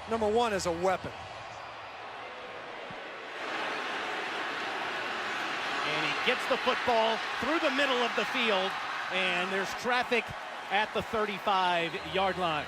number one as a weapon. And he gets the football through the middle of the field, and there's traffic at the 35-yard line.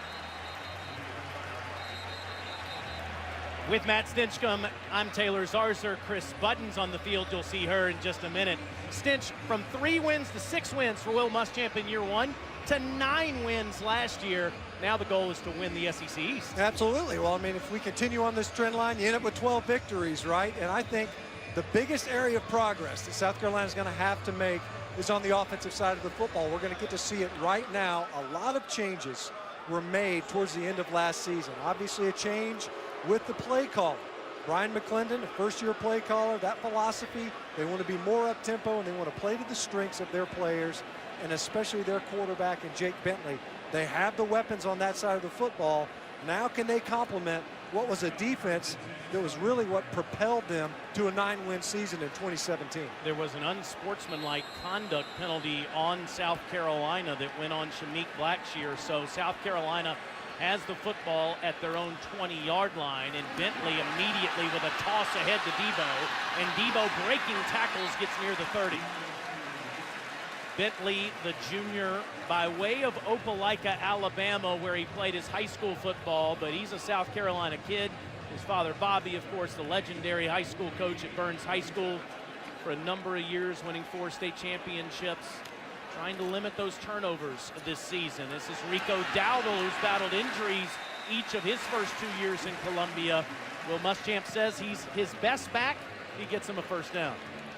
With Matt Stinchcomb, I'm Taylor Zarzour. Chris Button's on the field. You'll see her in just a minute. Stinch, from 3 wins to 6 wins for Will Muschamp in year one to 9 wins last year. Now the goal is to win the SEC East. Absolutely. Well, I mean, if we continue on this trend line, you end up with 12 victories, right? And I think the biggest area of progress that South Carolina is going to have to make is on the offensive side of the football. We're going to get to see it right now. A lot of changes were made towards the end of last season. Obviously a change with the play caller. Brian McClendon, a first-year play caller, that philosophy, they want to be more up-tempo and they want to play to the strengths of their players, and especially their quarterback and Jake Bentley. They have the weapons on that side of the football. Now can they complement what was a defense that was really what propelled them to a 9-win season in 2017. There was an unsportsmanlike conduct penalty on South Carolina that went on Shameik Blackshear, so South Carolina has the football at their own 20-yard line, and Bentley immediately with a toss ahead to Debo, and Debo breaking tackles gets near the 30. Bentley, the junior, by way of Opelika, Alabama, where he played his high school football, but he's a South Carolina kid. His father, Bobby, of course, the legendary high school coach at Burns High School for a number of years, winning 4 state championships, trying to limit those turnovers this season. This is Rico Dowdle, who's battled injuries each of his first 2 years in Columbia. Will Muschamp says he's his best back. He gets him a first down.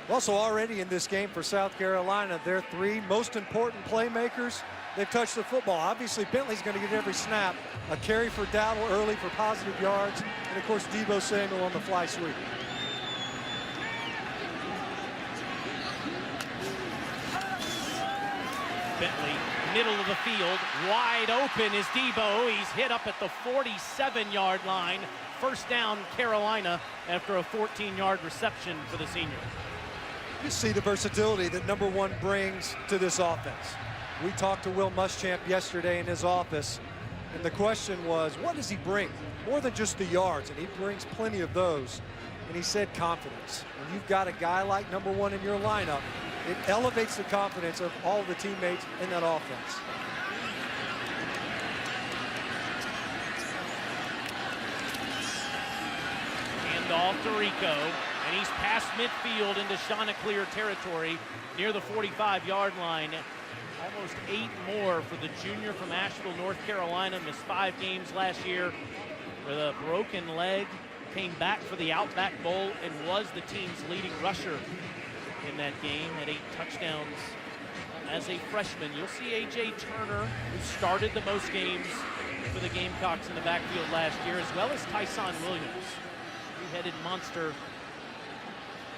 Also already in this game for South Carolina, their 3 most important playmakers, they've touched the football. Obviously, Bentley's going to get every snap. A carry for Dowdle early for positive yards, and of course, Debo Samuel on the fly sweep. Bentley, middle of the field, wide open is Debo. He's hit up at the 47-yard line. First down, Carolina, after a 14-yard reception for the senior. You see the versatility that number one brings to this offense. We talked to Will Muschamp yesterday in his office, and the question was, what does he bring? More than just the yards, and he brings plenty of those. And he said confidence. When you've got a guy like number one in your lineup, it elevates the confidence of all the teammates in that offense. Hand off to Rico, and he's past midfield into Chanticleer territory near the 45-yard line. Almost 8 more for the junior from Asheville, North Carolina. Missed 5 games last year with a broken leg. Came back for the Outback Bowl and was the team's leading rusher in that game. Had 8 touchdowns as a freshman. You'll see A.J. Turner, who started the most games for the Gamecocks in the backfield last year, as well as Tyson Williams, three-headed monster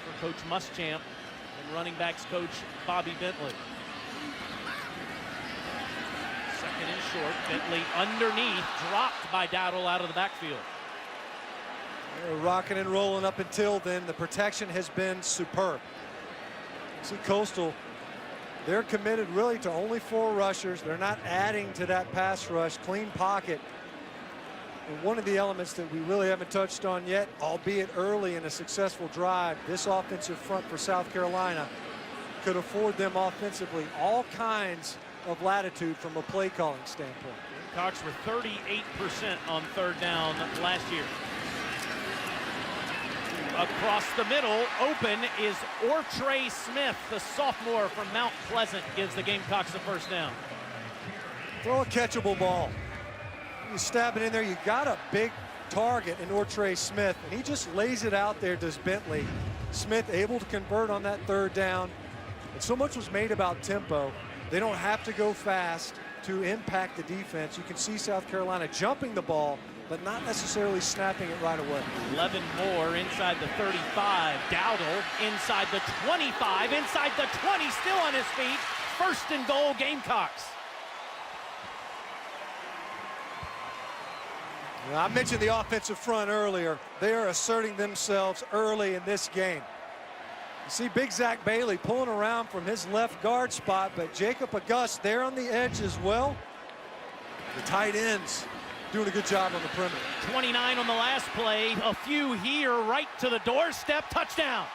for Coach Muschamp and running backs coach Bobby Bentley. Second and short, Bentley underneath, dropped by Dowdle out of the backfield. They're rocking and rolling up until then. The protection has been superb. See Coastal, they're committed really to only 4 rushers. They're not adding to that pass rush. Clean pocket. And one of the elements that we really haven't touched on yet, albeit early in a successful drive, this offensive front for South Carolina could afford them offensively all kinds of latitude from a play calling standpoint. Gamecocks were 38% on 3rd down last year. Across the middle, open is Ortre Smith, the sophomore from Mount Pleasant, gives the Gamecocks the first down. Throw a catchable ball. You stab it in there, you got a big target in Ortre Smith, and he just lays it out there, does Bentley. Smith able to convert on that 3rd down. And so much was made about tempo. They don't have to go fast to impact the defense. You can see South Carolina jumping the ball, but not necessarily snapping it right away. 11 more inside the 35. Dowdle inside the 25, inside the 20, still on his feet. 1st and goal, Gamecocks. I mentioned the offensive front earlier. They are asserting themselves early in this game. You see big Zach Bailey pulling around from his left guard spot, but Jacob August there on the edge as well. The tight ends doing a good job on the perimeter. 29 on the last play. A few here, right to the doorstep. Touchdown.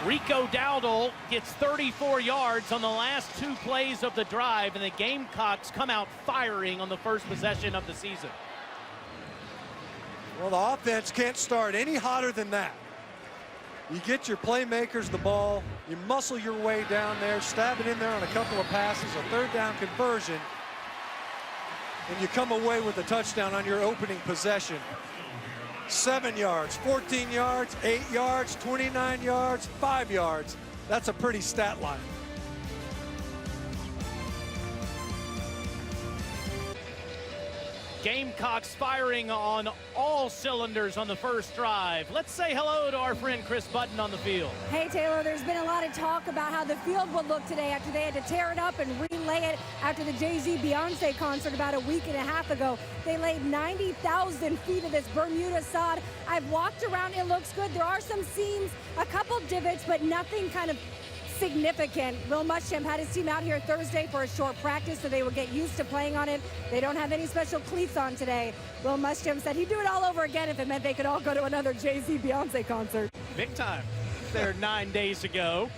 Rico Dowdle gets 34 yards on the last 2 plays of the drive, and the Gamecocks come out firing on the first possession of the season. Well, the offense can't start any hotter than that. You get your playmakers the ball, you muscle your way down there, stab it in there on a couple of passes, a 3rd down conversion, and you come away with a touchdown on your opening possession. 7 yards, 14 yards, 8 yards, 29 yards, 5 yards. That's a pretty stat line. Gamecocks firing on all cylinders on the first drive. Let's say hello to our friend Chris Button on the field. Hey, Taylor, there's been a lot of talk about how the field would look today after they had to tear it up and relay it after the Jay-Z Beyonce concert about a week and a half ago. They laid 90,000 feet of this Bermuda sod. I've walked around. It looks good. There are some seams, a couple divots, but nothing kind of significant. Will Muschamp had his team out here Thursday for a short practice so they would get used to playing on it. They don't have any special cleats on today. Will Muschamp said he'd do it all over again if it meant they could all go to another Jay-Z Beyonce concert. Big time. There 9 days ago.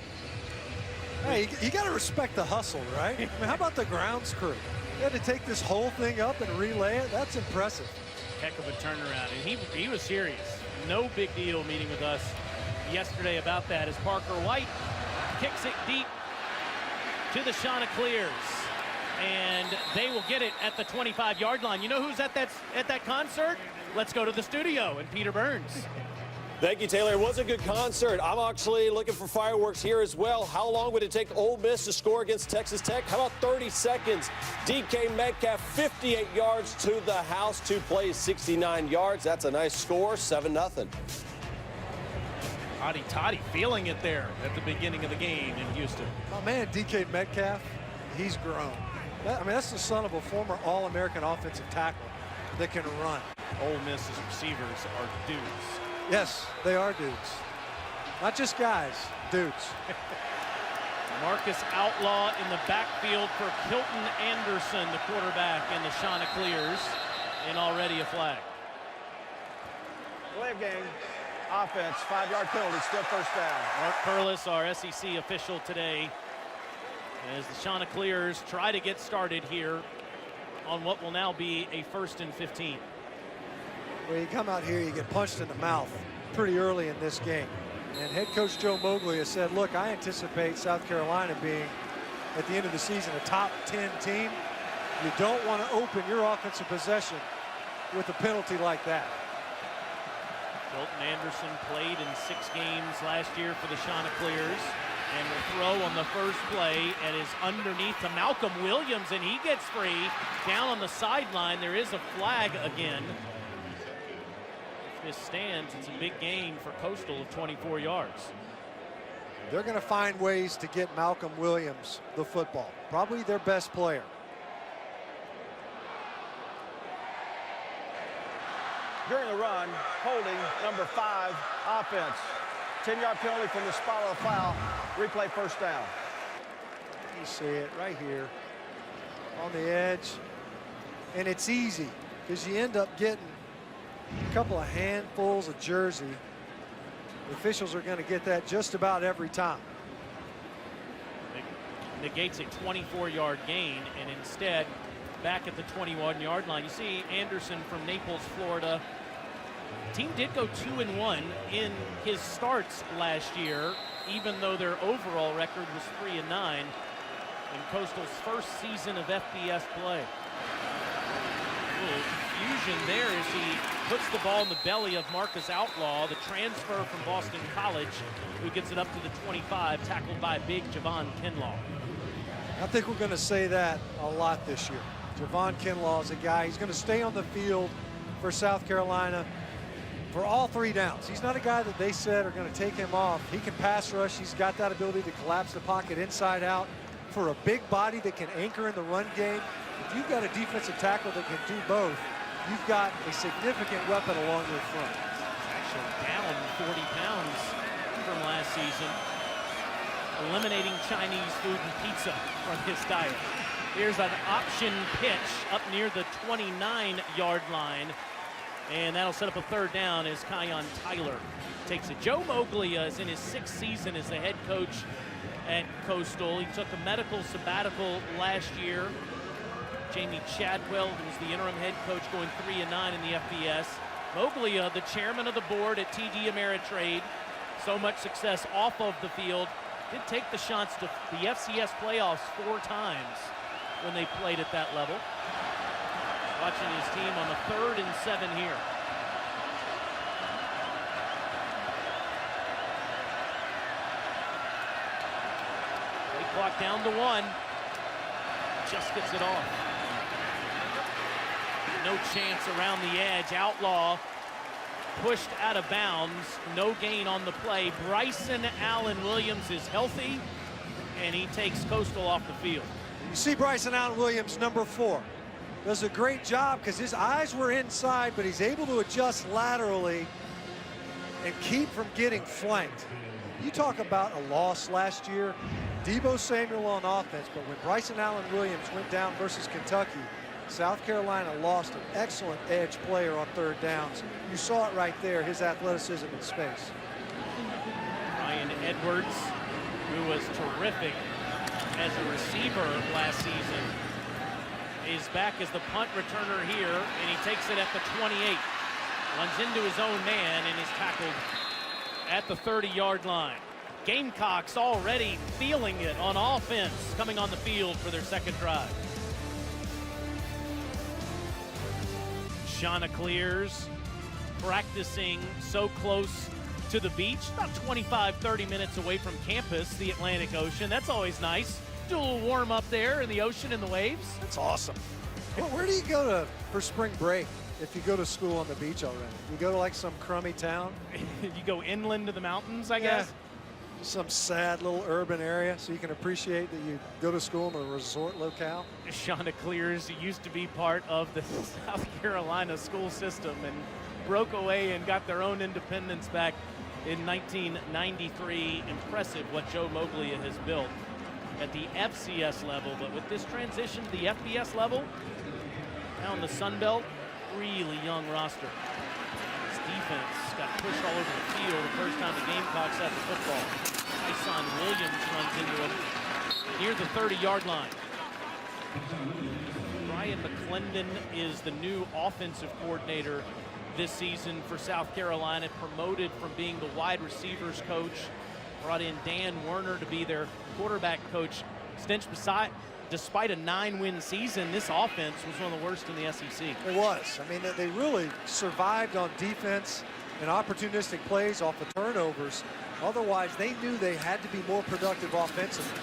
Hey, you got to respect the hustle, right? I mean, how about the grounds crew? They had to take this whole thing up and relay it. That's impressive. Heck of a turnaround, and he was serious. No big deal meeting with us yesterday about that as Parker White kicks it deep to the Chanticleers, and they will get it at the 25-yard line. You know who's at that concert? Let's go to the studio and Peter Burns. Thank you, Taylor. It was a good concert. I'm actually looking for fireworks here as well. How long would it take Ole Miss to score against Texas Tech? How about 30 seconds? DK Metcalf, 58 yards to the house. 2 plays, 69 yards. That's a nice score, 7-0. Toddy feeling it there at the beginning of the game in Houston. Oh, man, DK Metcalf, he's grown. I mean, that's the son of a former All-American offensive tackle that can run. Ole Miss's receivers are dudes. Yes, they are dudes. Not just guys, dudes. Marcus Outlaw in the backfield for Kilton Anderson, the quarterback, and the Chanticleers, and already a flag. Delay of game. Offense, 5-yard penalty, still first down. Mark Perlis, our SEC official today, as the Chanticleers try to get started here on what will now be a 1st and 15. Well, you come out here, you get punched in the mouth pretty early in this game. And head coach Joe Mowgli has said, look, I anticipate South Carolina being, at the end of the season, a top 10 team. You don't want to open your offensive possession with a penalty like that. Kilton Anderson played in 6 games last year for the Chanticleers, and will throw on the first play and is underneath to Malcolm Williams, and he gets free down on the sideline. There is a flag again. If this stands, it's a big gain for Coastal of 24 yards. They're going to find ways to get Malcolm Williams the football, probably their best player. During the run, holding number 5, offense. 10-yard penalty from the spot of the foul. Replay first down. You see it right here on the edge. And it's easy because you end up getting a couple of handfuls of jersey. The officials are going to get that just about every time. It negates a 24-yard gain, and instead, back at the 21-yard line, you see Anderson from Naples, Florida. Team did go 2-1 in his starts last year, even though their overall record was 3-9 in Coastal's first season of FBS play. A little confusion there as he puts the ball in the belly of Marcus Outlaw, the transfer from Boston College, who gets it up to the 25, tackled by big Javon Kinlaw. I think we're going to say that a lot this year. Javon Kinlaw is a guy, he's going to stay on the field for South Carolina for all 3 downs. He's not a guy that they said are going to take him off. He can pass rush. He's got that ability to collapse the pocket inside out. For a big body that can anchor in the run game, if you've got a defensive tackle that can do both, you've got a significant weapon along your front. Actually down 40 pounds season, eliminating Chinese food and pizza from his diet. Here's an option pitch up near the 29-yard line, and that'll set up a third down as Kion Tyler takes it. Joe Moglia is in his 6th season as the head coach at Coastal. He took a medical sabbatical last year. Jamie Chadwell was the interim head coach, going 3-9 in the FBS. Moglia, the chairman of the board at TD Ameritrade, so much success off of the field, did take the shots to the FCS playoffs 4 times when they played at that level. Watching his team on the 3rd and 7 here. They clock down to 1. Just gets it off. No chance around the edge. Outlaw pushed out of bounds. No gain on the play. Bryson Allen Williams is healthy, and he takes Coastal off the field. You see Bryson Allen Williams, number 4. Does a great job because his eyes were inside, but he's able to adjust laterally and keep from getting flanked. You talk about a loss last year, Deebo Samuel on offense, but when Bryson Allen Williams went down versus Kentucky, South Carolina lost an excellent edge player on 3rd downs. You saw it right there, his athleticism in space. Ryan Edwards, who was terrific as a receiver last season, is back as the punt returner here, and he takes it at the 28. Runs into his own man and is tackled at the 30-yard line. Gamecocks already feeling it on offense, coming on the field for their 2nd drive. Chanticleers practicing so close to the beach, about 25-30 minutes away from campus, the Atlantic Ocean. That's always nice. Do a little warm up there in the ocean and the waves. That's awesome. Well, where do you go for spring break if you go to school on the beach already? You go to like some crummy town? You go inland to the mountains, I guess. Some sad little urban area so you can appreciate that you go to school in a resort locale. Chanticleers used to be part of the South Carolina school system and broke away and got their own independence back in 1993. Impressive what Joe Moglia has built at the FCS level, but with this transition to the FBS level, now in the Sun Belt, really young roster. This defense got pushed all over the field the first time the Gamecocks had the football. Tyson Williams runs into him near the 30-yard line. Brian McClendon is the new offensive coordinator this season for South Carolina, promoted from being the wide receivers coach. Brought in Dan Werner to be their quarterback coach. Stinch, despite a 9-win season, this offense was one of the worst in the SEC. It was. I mean, they really survived on defense and opportunistic plays off the turnovers. Otherwise, they knew they had to be more productive offensively.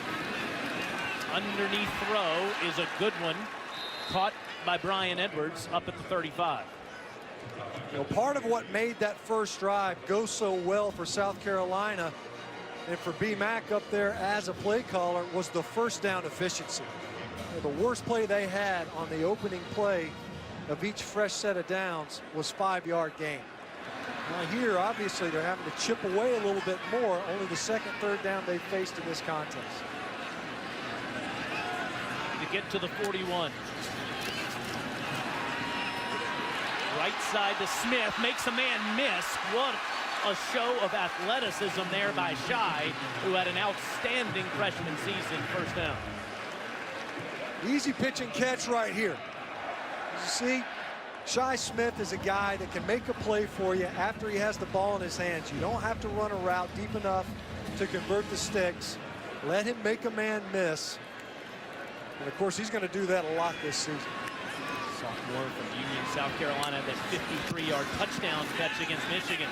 Underneath throw is a good one, caught by Brian Edwards up at the 35. You know, part of what made that first drive go so well for South Carolina and for B-Mac up there as a play caller was the first down efficiency. You know, the worst play they had on the opening play of each fresh set of downs was 5-yard gain. Now here, obviously, they're having to chip away a little bit more, only the 2nd, 3rd down they faced in this contest. To get to the 41. Right side to Smith, makes a man miss. What a show of athleticism there by Shy, who had an outstanding freshman season. First down. Easy pitch and catch right here. You see, Shy Smith is a guy that can make a play for you after he has the ball in his hands. You don't have to run a route deep enough to convert the sticks. Let him make a man miss. And of course, he's going to do that a lot this season. Sophomore from Union, South Carolina, that 53-yard touchdown catch against Michigan.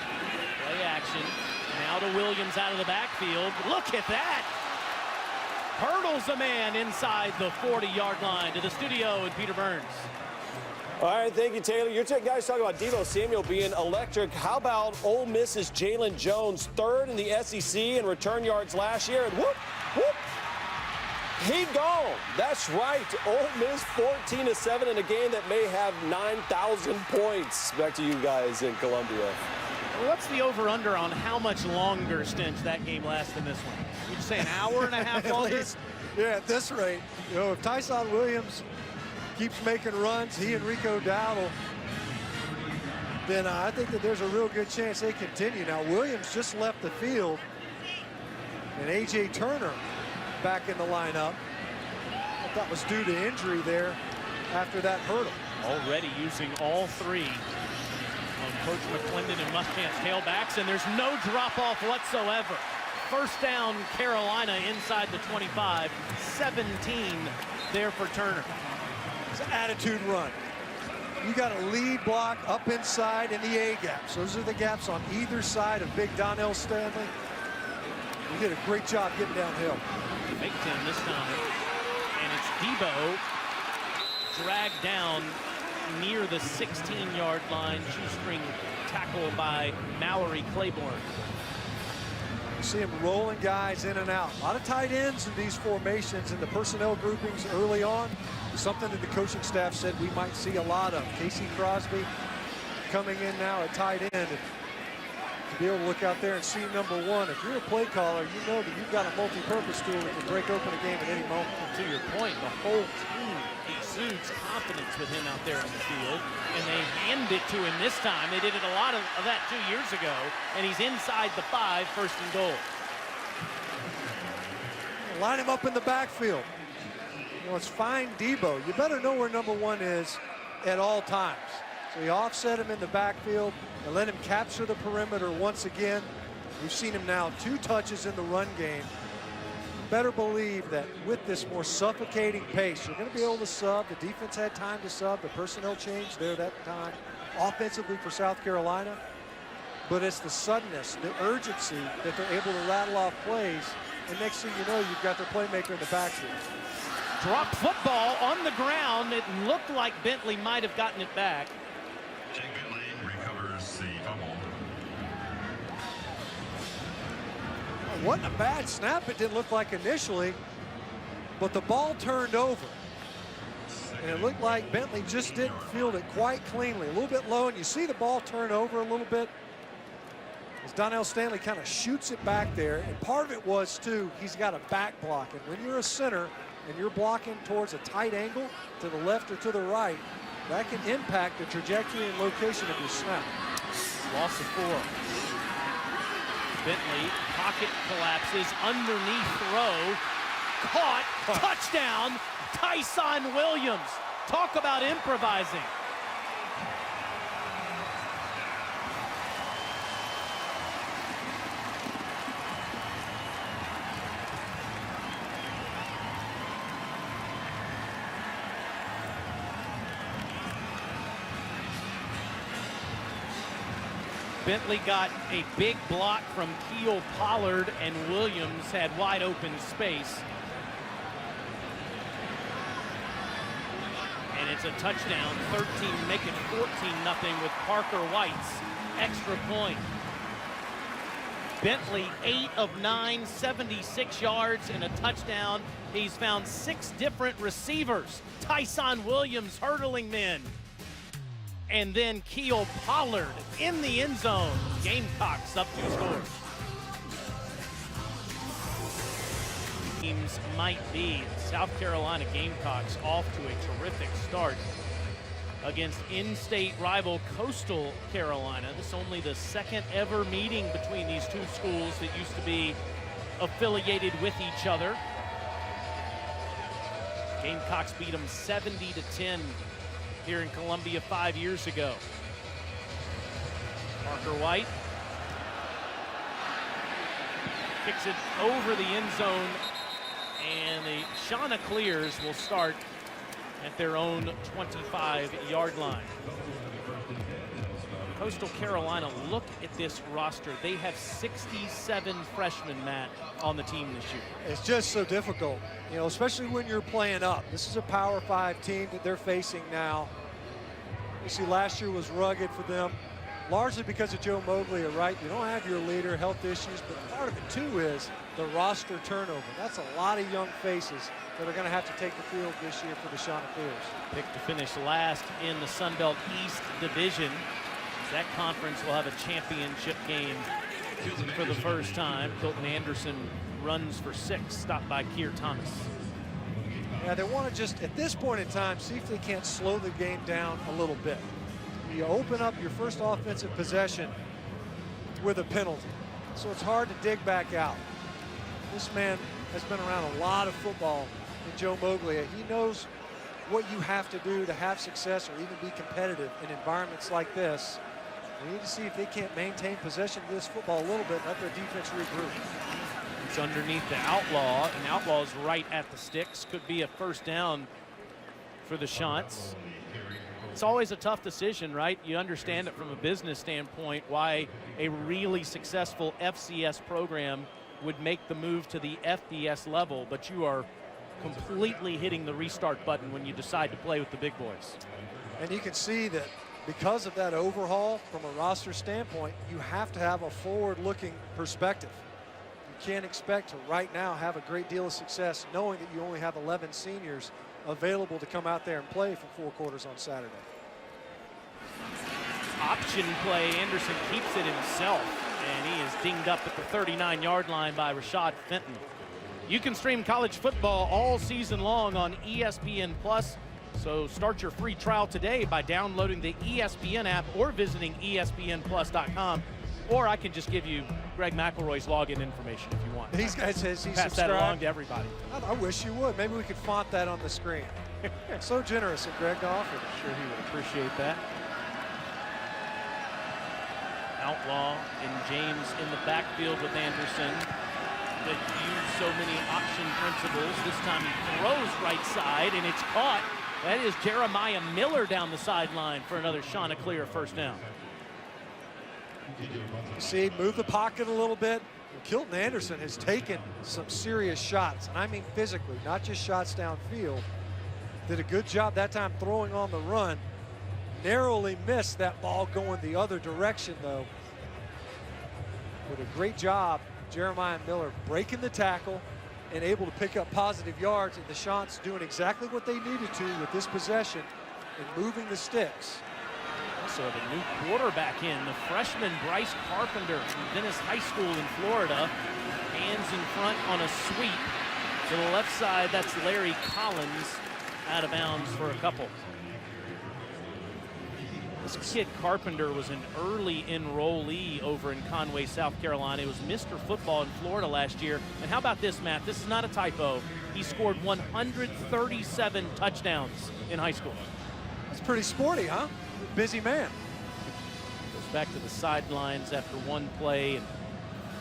Play action. Now to Williams out of the backfield. Look at that. Hurdles a man inside the 40-yard line. To the studio with Peter Burns. All right, thank you, Taylor. Your guys talking about Deebo Samuel being electric. How about Ole Miss's Jalen Jones, 3rd in the SEC in return yards last year? And whoop, whoop, he gone. That's right. Ole Miss 14-7 in a game that may have 9,000 points. Back to you guys in Columbia. Well, what's the over-under on how much longer, Stinch, that game lasts than this one? Would you say an hour and a half At longer? least, yeah, at this rate, you know, if Tyson Williams keeps making runs, he and Rico Dowdle, then I think that there's a real good chance they continue. Now, Williams just left the field, and A.J. Turner back in the lineup. I thought was due to injury there after that hurdle. Already using all three of Coach McClendon and Muschamps tailbacks, and there's no drop-off whatsoever. First down, Carolina inside the 25, 17 there for Turner. It's an attitude run. You got a lead block up inside in the A gaps. Those are the gaps on either side of big Donnell Stanley. You did a great job getting downhill. Big 10 this time. And it's Debo dragged down near the 16-yard line. Shoestring tackle by Mallory Claiborne. You see him rolling guys in and out. A lot of tight ends in these formations and the personnel groupings early on. Something that the coaching staff said we might see a lot of. Casey Crosby coming in now at tight end. And to be able to look out there and see number one, if you're a play caller, you know that you've got a multi-purpose tool that can break open a game at any moment. To your point, the whole team exudes confidence with him out there on the field, and they hand it to him this time. They did it a lot of that 2 years ago, and he's inside the 5, first and goal. Line him up in the backfield. You know, it's fine Debo. You better know where number one is at all times. So you offset him in the backfield and let him capture the perimeter once again. We've seen him now 2 touches in the run game. You better believe that with this more suffocating pace, you're going to be able to sub. The defense had time to sub. The personnel change there that time offensively for South Carolina. But it's the suddenness, the urgency that they're able to rattle off plays. And next thing you know, you've got their playmaker in the backfield. Dropped football on the ground. It looked like Bentley might have gotten it back. Jake Bentley recovers the fumble. It wasn't a bad snap, it didn't look like initially, but the ball turned over. And it looked like Bentley just didn't field it quite cleanly. A little bit low, and you see the ball turn over a little bit as Donnell Stanley kind of shoots it back there. And part of it was, too, he's got a back block. And when you're a center, and you're blocking towards a tight angle to the left or to the right, that can impact the trajectory and location of your snap. Loss of 4. Bentley, pocket collapses, underneath throw, caught, touchdown, Tyson Williams. Talk about improvising. Bentley got a big block from Keel Pollard, and Williams had wide open space. And it's a touchdown, 13, make it 14-0 with Parker White's extra point. Bentley, 8 of 9, 76 yards and a touchdown. He's found 6 different receivers. Tyson Williams hurdling men. And then Keel Pollard in the end zone. Gamecocks up 2 scores. Teams might be. South Carolina Gamecocks off to a terrific start against in-state rival Coastal Carolina. This is only the 2nd ever meeting between these 2 schools that used to be affiliated with each other. Gamecocks beat them 70-10 here in Columbia 5 years ago. Parker White kicks it over the end zone, and the Chanticleers will start at their own 25-yard line. Coastal Carolina, look at this roster. They have 67 freshmen, Matt, on the team this year. It's just so difficult, you know, especially when you're playing up. This is a Power 5 team that they're facing now. You see, last year was rugged for them, largely because of Joe Moglia, right? You don't have your leader, health issues, but part of it, too, is the roster turnover. That's a lot of young faces that are going to have to take the field this year for the Chanticleers. Picked to finish last in the Sun Belt East Division. That conference will have a championship game for the first time. Colton Anderson runs for 6, stopped by Keir Thomas. Yeah, they want to just, at this point in time, see if they can't slow the game down a little bit. You open up your first offensive possession with a penalty, so it's hard to dig back out. This man has been around a lot of football in Joe Moglia. He knows what you have to do to have success or even be competitive in environments like this. We need to see if they can't maintain possession of this football a little bit, let their defense regroup. It's underneath the Outlaw, and Outlaw's right at the sticks. Could be a first down for the Chants. It's always a tough decision, right? You understand it from a business standpoint why a really successful FCS program would make the move to the FBS level, but you are completely hitting the restart button when you decide to play with the big boys. And you can see that because of that overhaul from a roster standpoint, you have to have a forward-looking perspective. You can't expect to right now have a great deal of success knowing that you only have 11 seniors available to come out there and play for 4 quarters on Saturday. Option play, Anderson keeps it himself, and he is dinged up at the 39-yard line by Rashad Fenton. You can stream college football all season long on ESPN+. So start your free trial today by downloading the ESPN app or visiting ESPNplus.com. Or I can just give you Greg McElroy's login information if you want. These guys says he's Pass that along to everybody. I wish you would. Maybe we could font that on the screen. So generous of Greg to offer. I'm sure he would appreciate that. Outlaw and James in the backfield with Anderson that use so many option principles. This time he throws right side, and it's caught. That is Jeremiah Miller down the sideline for another Chanticleer first down. You see, move the pocket a little bit. Kilton Anderson has taken some serious shots, and I mean physically, not just shots downfield. Did a good job that time throwing on the run. Narrowly missed that ball going the other direction, though. Did a great job, Jeremiah Miller, breaking the tackle and able to pick up positive yards, and the Chants doing exactly what they needed to with this possession and moving the sticks. Also have a new quarterback in, the freshman Bryce Carpenter from Venice High School in Florida. Hands in front on a sweep. To the left side, that's Larry Collins out of bounds for a couple. This kid Carpenter was an early enrollee over in Conway, South Carolina. He was Mr. Football in Florida last year. And how about this, Matt? This is not a typo. He scored 137 touchdowns in high school. That's pretty sporty, huh? Busy man. Goes back to the sidelines after one play, and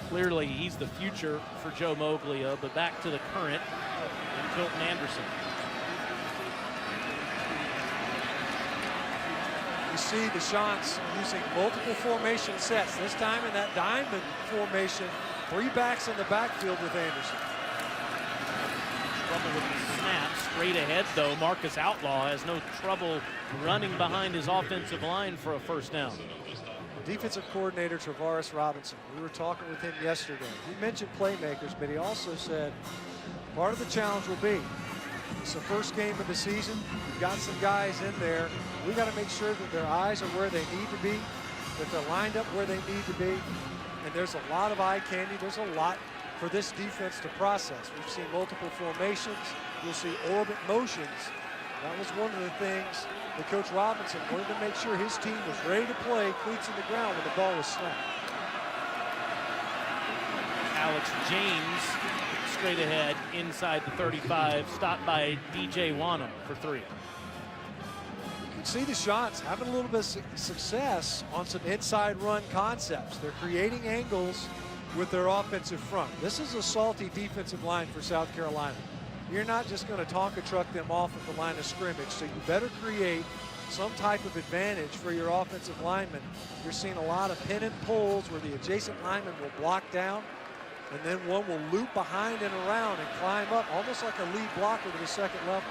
clearly he's the future for Joe Moglia, but back to the current and Colton Anderson. You see the Chants using multiple formation sets. This time in that diamond formation, 3 backs in the backfield with Anderson. Trouble with the snap. Straight ahead, though, Marcus Outlaw has no trouble running behind his offensive line for a first down. Defensive coordinator Travaris Robinson, we were talking with him yesterday. He mentioned playmakers, but he also said part of the challenge will be it's the first game of the season. We've got some guys in there. We got to make sure that their eyes are where they need to be, that they're lined up where they need to be. And there's a lot of eye candy. There's a lot for this defense to process. We've seen multiple formations. You'll see orbit motions. That was one of the things that Coach Robinson wanted to make sure his team was ready to play, cleats in the ground when the ball was snapped. Alex James straight ahead inside the 35, stopped by DJ Wanham for 3. You can see the Chants having a little bit of success on some inside run concepts. They're creating angles with their offensive front. This is a salty defensive line for South Carolina. You're not just going to Tonka truck them off at the line of scrimmage, so you better create some type of advantage for your offensive linemen. You're seeing a lot of pin and pulls where the adjacent lineman will block down, and then one will loop behind and around and climb up, almost like a lead blocker to the second level.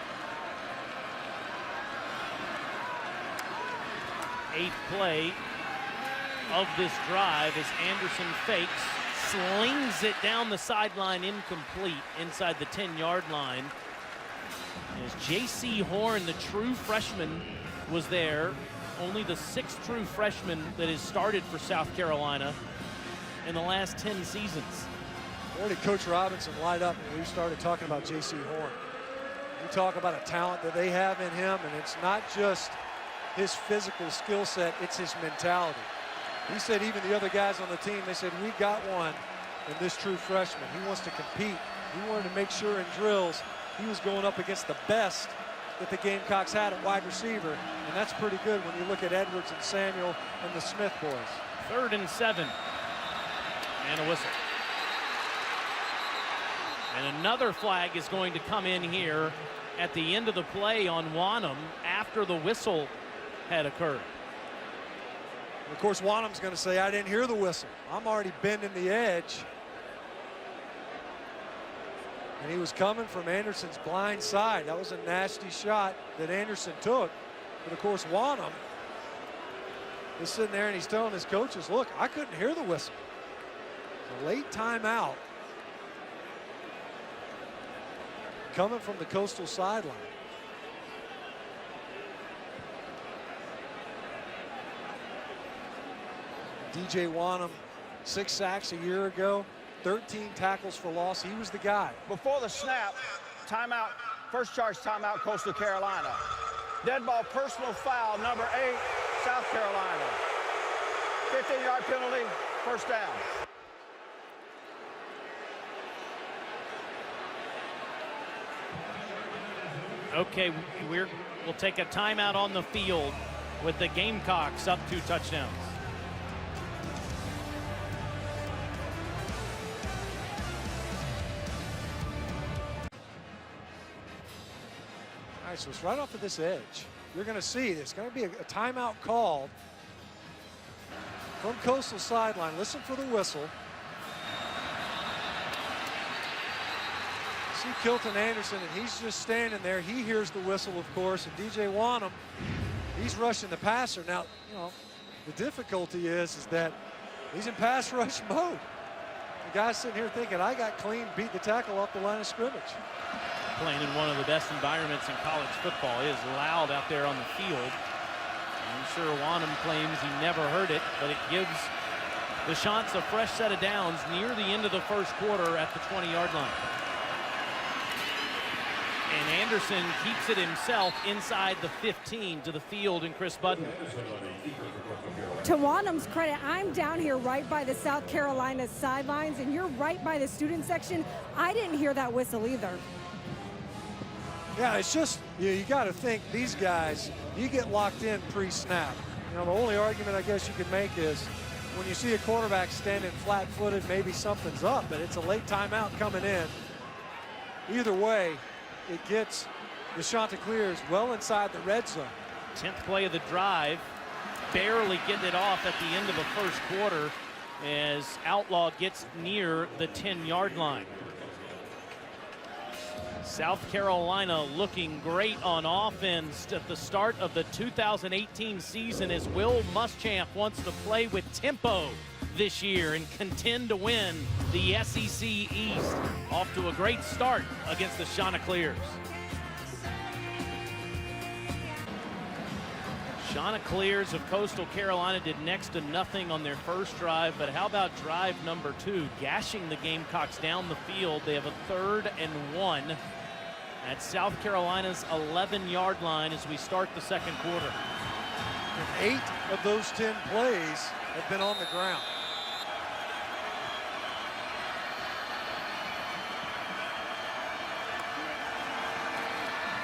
8th play of this drive as Anderson fakes, slings it down the sideline, incomplete inside the 10-yard line. As J.C. Horn, the true freshman, was there only the 6th true freshman that has started for South Carolina in the last 10 seasons. Where did Coach Robinson light up when we started talking about J.C. Horn? You talk about a talent that they have in him, and it's not just his physical skill set, it's his mentality. He said even the other guys on the team, they said, we got one in this true freshman. He wants to compete. He wanted to make sure in drills he was going up against the best that the Gamecocks had at wide receiver, and that's pretty good when you look at Edwards and Samuel and the Smith boys. 3rd and 7. And a whistle. And another flag is going to come in here at the end of the play on Wonnum after the whistle had occurred. Of course, Wonnum's going to say, I didn't hear the whistle. I'm already bending the edge. And he was coming from Anderson's blind side. That was a nasty shot that Anderson took. But of course, Wonnum is sitting there and he's telling his coaches, look, I couldn't hear the whistle. It's a late timeout coming from the Coastal sideline. DJ Wonnum, 6 sacks a year ago, 13 tackles for loss. He was the guy. Before the snap, timeout, first charge timeout, Coastal Carolina. Dead ball, personal foul, number 8, South Carolina. 15-yard penalty, first down. Okay, we'll take a timeout on the field with the Gamecocks up 2 touchdowns. All right, so it's right off of this edge. You're going to see there's going to be a timeout called from Coastal sideline. Listen for the whistle. See Kilton Anderson, and he's just standing there. He hears the whistle, of course, and DJ Wonnum, he's rushing the passer. Now, you know, the difficulty is that he's in pass rush mode. The guy's sitting here thinking, I got clean, beat the tackle off the line of scrimmage. Playing in one of the best environments in college football. It is loud out there on the field. I'm sure Wonnum claims he never heard it, but it gives the Chants a fresh set of downs near the end of the first quarter at the 20-yard line. And Anderson keeps it himself inside the 15 to the field, and Chris Budden. To Wonnum's credit, I'm down here right by the South Carolina sidelines, and you're right by the student section. I didn't hear that whistle either. Yeah, it's just, you got to think these guys, you get locked in pre-snap. You know, the only argument I guess you could make is when you see a quarterback standing flat-footed, maybe something's up, but it's a late timeout coming in. Either way, it gets the Chanticleers well inside the red zone. 10th play of the drive, barely getting it off at the end of the first quarter as Outlaw gets near the 10-yard line. South Carolina looking great on offense at the start of the 2018 season as Will Muschamp wants to play with tempo this year and contend to win the SEC East. Off to a great start against the Chanticleers. Chanticleers of Coastal Carolina did next to nothing on their first drive, but how about drive number 2, gashing the Gamecocks down the field. They have a 3rd and 1 at South Carolina's 11-yard line as we start the second quarter. And 8 of those 10 plays have been on the ground.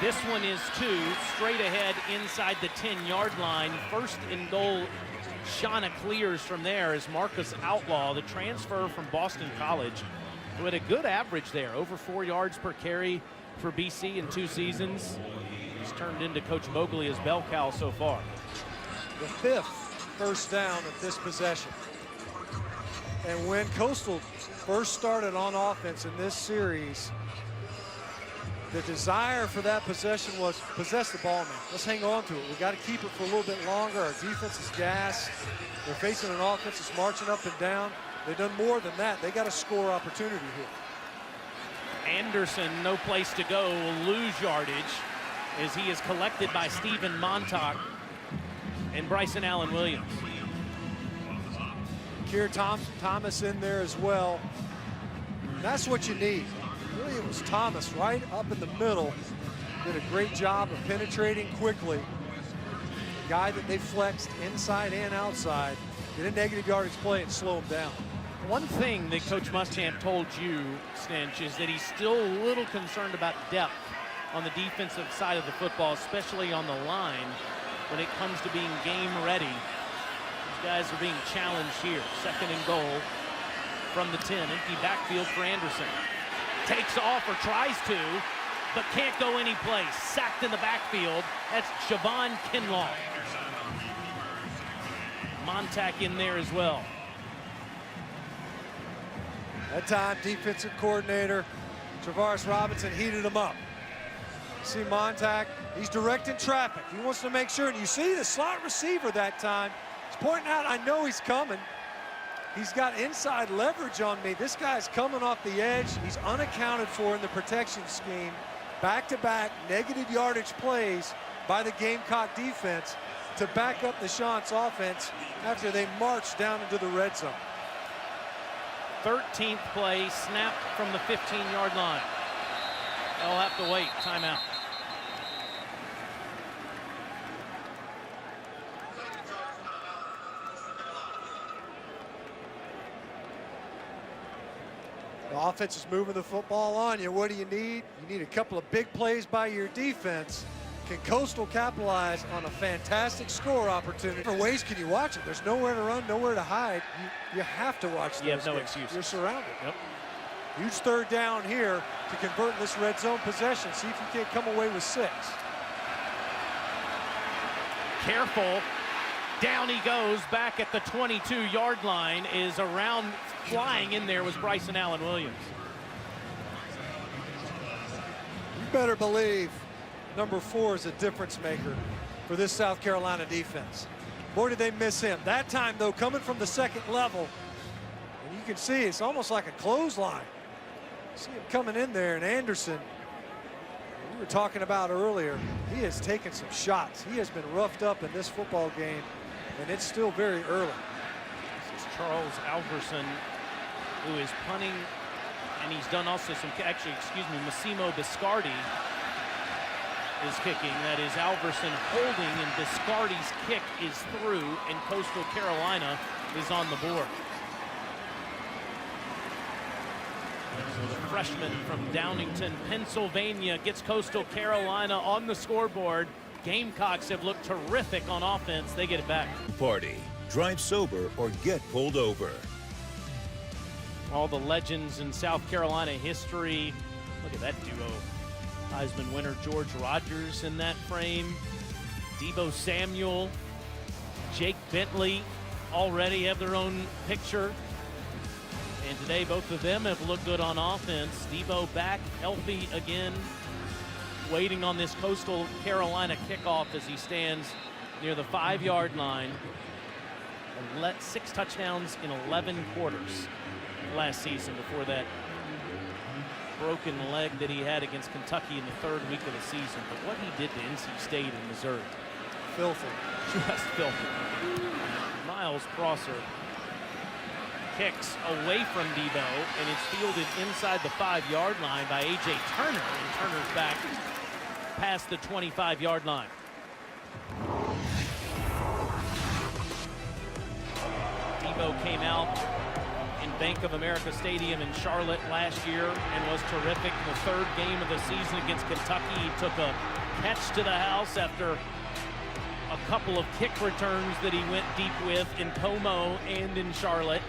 This one is 2, straight ahead inside the 10-yard line. First and goal, Chanticleers from there is Marcus Outlaw, the transfer from Boston College, who had a good average there, over 4 yards per carry for BC in 2 seasons. He's turned into Coach Mogley's bell cow so far. The 5th first down of this possession. And when Coastal first started on offense in this series, the desire for that possession was possess the ball, man. Let's hang on to it. We got to keep it for a little bit longer. Our defense is gassed. They're facing an offense that's marching up and down. They've done more than that. They got a score opportunity here. Anderson, no place to go, will lose yardage as he is collected by Stephen Montauk. and Bryson Allen Williams. Keir Thomas in there as well. That's what you need. Really, it was Thomas right up in the middle. Did a great job of penetrating quickly. The guy that they flexed inside and outside. Get a negative yardage play and slow him down. One thing that Coach Muschamp told you, Stinch, is that he's still a little concerned about depth on the defensive side of the football, especially on the line when it comes to being game ready. These guys are being challenged here. 2nd and goal from the 10. Empty backfield for Anderson. Takes off or tries to, but can't go any place. Sacked in the backfield. That's Javon Kinlaw. Montauk in there as well. That time, defensive coordinator Travaris Robinson heated him up. See Montauk, he's directing traffic. He wants to make sure, and you see the slot receiver that time. He's pointing out, I know he's coming. He's got inside leverage on me. This guy's coming off the edge. He's unaccounted for in the protection scheme. Back-to-back negative yardage plays by the Gamecock defense to back up the Chants offense after they marched down into the red zone. 13th play, snap from the 15-yard line. They'll have to wait. Timeout. The offense is moving the football on you. What do you need? You need a couple of big plays by your defense. Can Coastal capitalize on a fantastic score opportunity? Different ways can you watch it? There's nowhere to run, nowhere to hide. You have to watch those. You have no games. excuses. You're surrounded. Yep. Huge 3rd down here to convert this red zone possession. See if you can't come away with 6. Careful. Down he goes back at the 22-yard line. Is around, flying in there was Bryson Allen Williams. You better believe number 4 is a difference maker for this South Carolina defense. Boy, did they miss him. That time, though, coming from the 2nd level, and you can see it's almost like a clothesline. See him coming in there, and Anderson, we were talking about earlier, he has taken some shots. He has been roughed up in this football game, and it's still very early. This is Charles Alverson, who is punting, and he's done also some, actually, excuse me, Massimo Biscardi is kicking. That is Alverson holding, and Biscardi's kick is through, and Coastal Carolina is on the board. So the freshman from Downingtown, Pennsylvania, gets Coastal Carolina on the scoreboard. Gamecocks have looked terrific on offense. They get it back. Party, drive sober, or get pulled over. All the legends in South Carolina history. Look at that duo. Heisman winner George Rogers in that frame. Deebo Samuel, Jake Bentley already have their own picture. And today both of them have looked good on offense. Deebo back healthy again, waiting on this Coastal Carolina kickoff as he stands near the 5-yard line. And let 6 touchdowns in 11 quarters last season before that broken leg that he had against Kentucky in the 3rd week of the season. But what he did to NC State and Missouri. Filthy. Just filthy. Miles Prosser kicks away from Deebo, and it's fielded inside the 5-yard line by A.J. Turner, and Turner's back past the 25-yard line. Deebo came out in Bank of America Stadium in Charlotte last year and was terrific in the 3rd game of the season against Kentucky. He took a catch to the house after a couple of kick returns that he went deep with in Como and in Charlotte.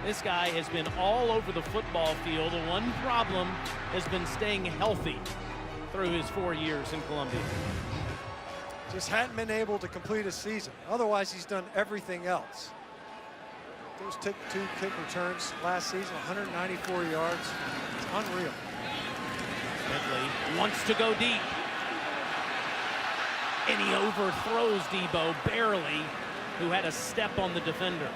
This guy has been all over the football field. The one problem has been staying healthy through his 4 years in Columbia. Just hadn't been able to complete a season. Otherwise, he's done everything else. Those 2 kick returns last season, 194 yards. It's unreal. Bentley wants to go deep. And he overthrows Deebo barely, who had a step on the defender.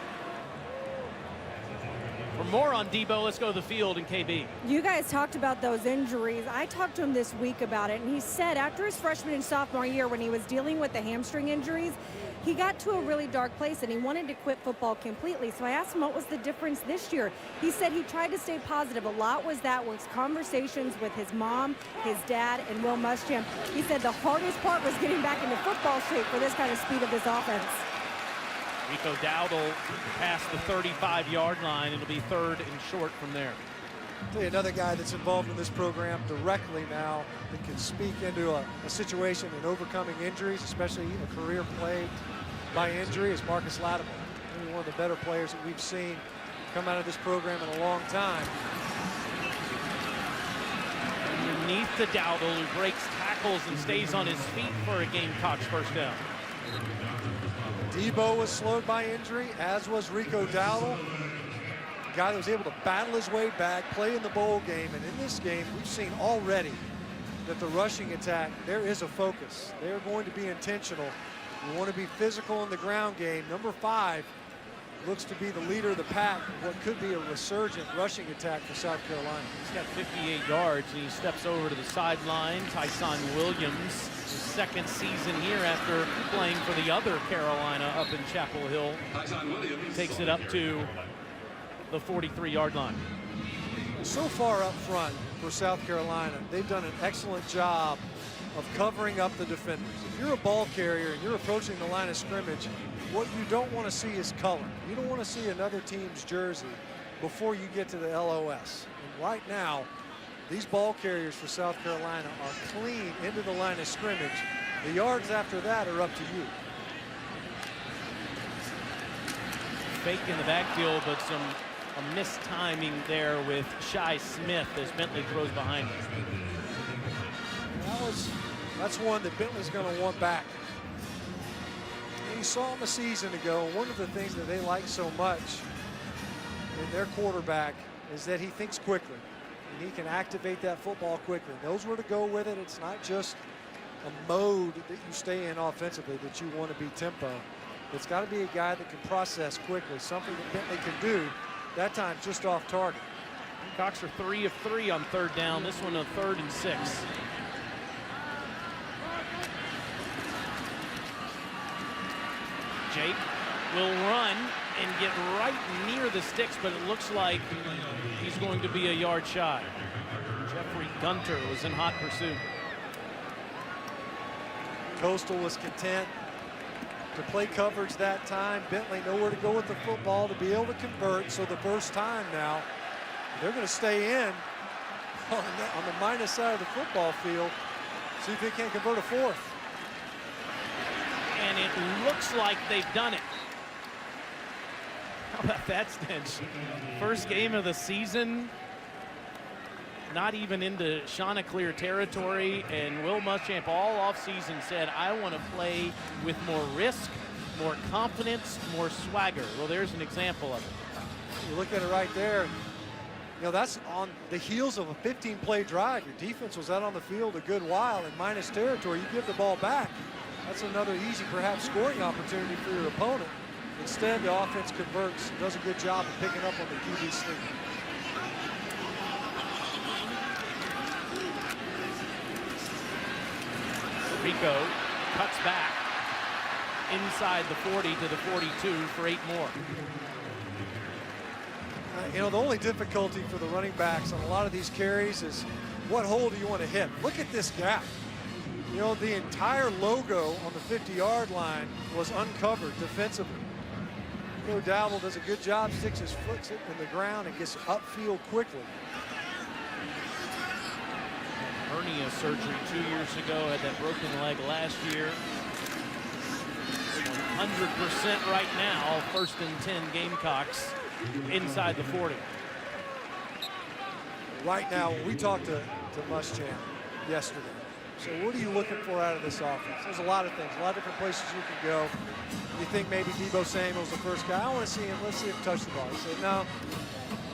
For more on Deebo, let's go to the field in KB. You guys talked about those injuries. I talked to him this week about it, and he said after his freshman and sophomore year when he was dealing with the hamstring injuries, he got to a really dark place and he wanted to quit football completely. So I asked him what was the difference this year. He said he tried to stay positive. A lot was conversations with his mom, his dad, and Will Muschamp. He said the hardest part was getting back into football shape for this kind of speed of this offense. Rico Dowdle past the 35-yard line. It'll be 3rd and short from there. I'll tell you another guy that's involved in this program directly now that can speak into a situation in overcoming injuries, especially a career plagued by injury, is Marcus Lattimore. Maybe one of the better players that we've seen come out of this program in a long time. Underneath to Dowdle, who breaks tackles and stays on his feet for a Gamecocks first down. Debo was slowed by injury, as was Rico Dowdle. A guy that was able to battle his way back, play in the bowl game, and in this game, we've seen already that the rushing attack, there is a focus. They're going to be intentional. We want to be physical in the ground game. Number 5 looks to be the leader of the pack in what could be a resurgent rushing attack for South Carolina. He's got 58 yards, and he steps over to the sideline. Tyson Williams, his 2nd season here after playing for the other Carolina up in Chapel Hill. Takes it up to the 43-yard line. So far up front for South Carolina, they've done an excellent job of covering up the defenders. If you're a ball carrier and you're approaching the line of scrimmage, what you don't want to see is color. You don't want to see another team's jersey before you get to the LOS. And right now, these ball carriers for South Carolina are clean into the line of scrimmage. The yards after that are up to you. Fake in the backfield, but a mistiming there with Shi Smith as Bentley throws behind him. That's one that Bentley's going to want back. And you saw him a season ago, one of the things that they like so much in their quarterback is that he thinks quickly. And he can activate that football quickly. Knows where to go with it. It's not just a mode that you stay in offensively that you want to be tempo. It's got to be a guy that can process quickly, something that Bentley can do, that time just off target. Cox are 3 of 3 on 3rd down. This one a 3rd and 6. Jake will run and get right near the sticks, but it looks like he's going to be a yard shy. Jeffrey Gunter was in hot pursuit. Coastal was content to play coverage that time. Bentley nowhere to go with the football to be able to convert. So the first time now, they're going to stay in on the minus side of the football field. See if they can't convert a 4th. And it looks like they've done it. How about that stench? First game of the season. Not even into Chanticleer territory, and Will Muschamp all offseason said, I want to play with more risk, more confidence, more swagger. Well, there's an example of it. You look at it right there. You know, that's on the heels of a 15-play drive. Your defense was out on the field a good while in minus territory. You give the ball back. That's another easy, perhaps, scoring opportunity for your opponent. Instead, the offense converts and does a good job of picking up on the QB sneak. Rico cuts back inside the 40 to the 42 for 8 more. You know, the only difficulty for the running backs on a lot of these carries is what hole do you want to hit? Look at this gap. You know, the entire logo on the 50-yard line was uncovered defensively. Rico Dowdle does a good job, sticks his foot in the ground and gets upfield quickly. Hernia surgery 2 years ago, had that broken leg last year. 100% right now, 1st and 10 Gamecocks inside the 40. Right now, we talked to Muschamp yesterday. So what are you looking for out of this offense? There's a lot of things, a lot of different places you can go. You think maybe Debo Samuel's the first guy. I want to see him. Let's see him touch the ball. He said, no,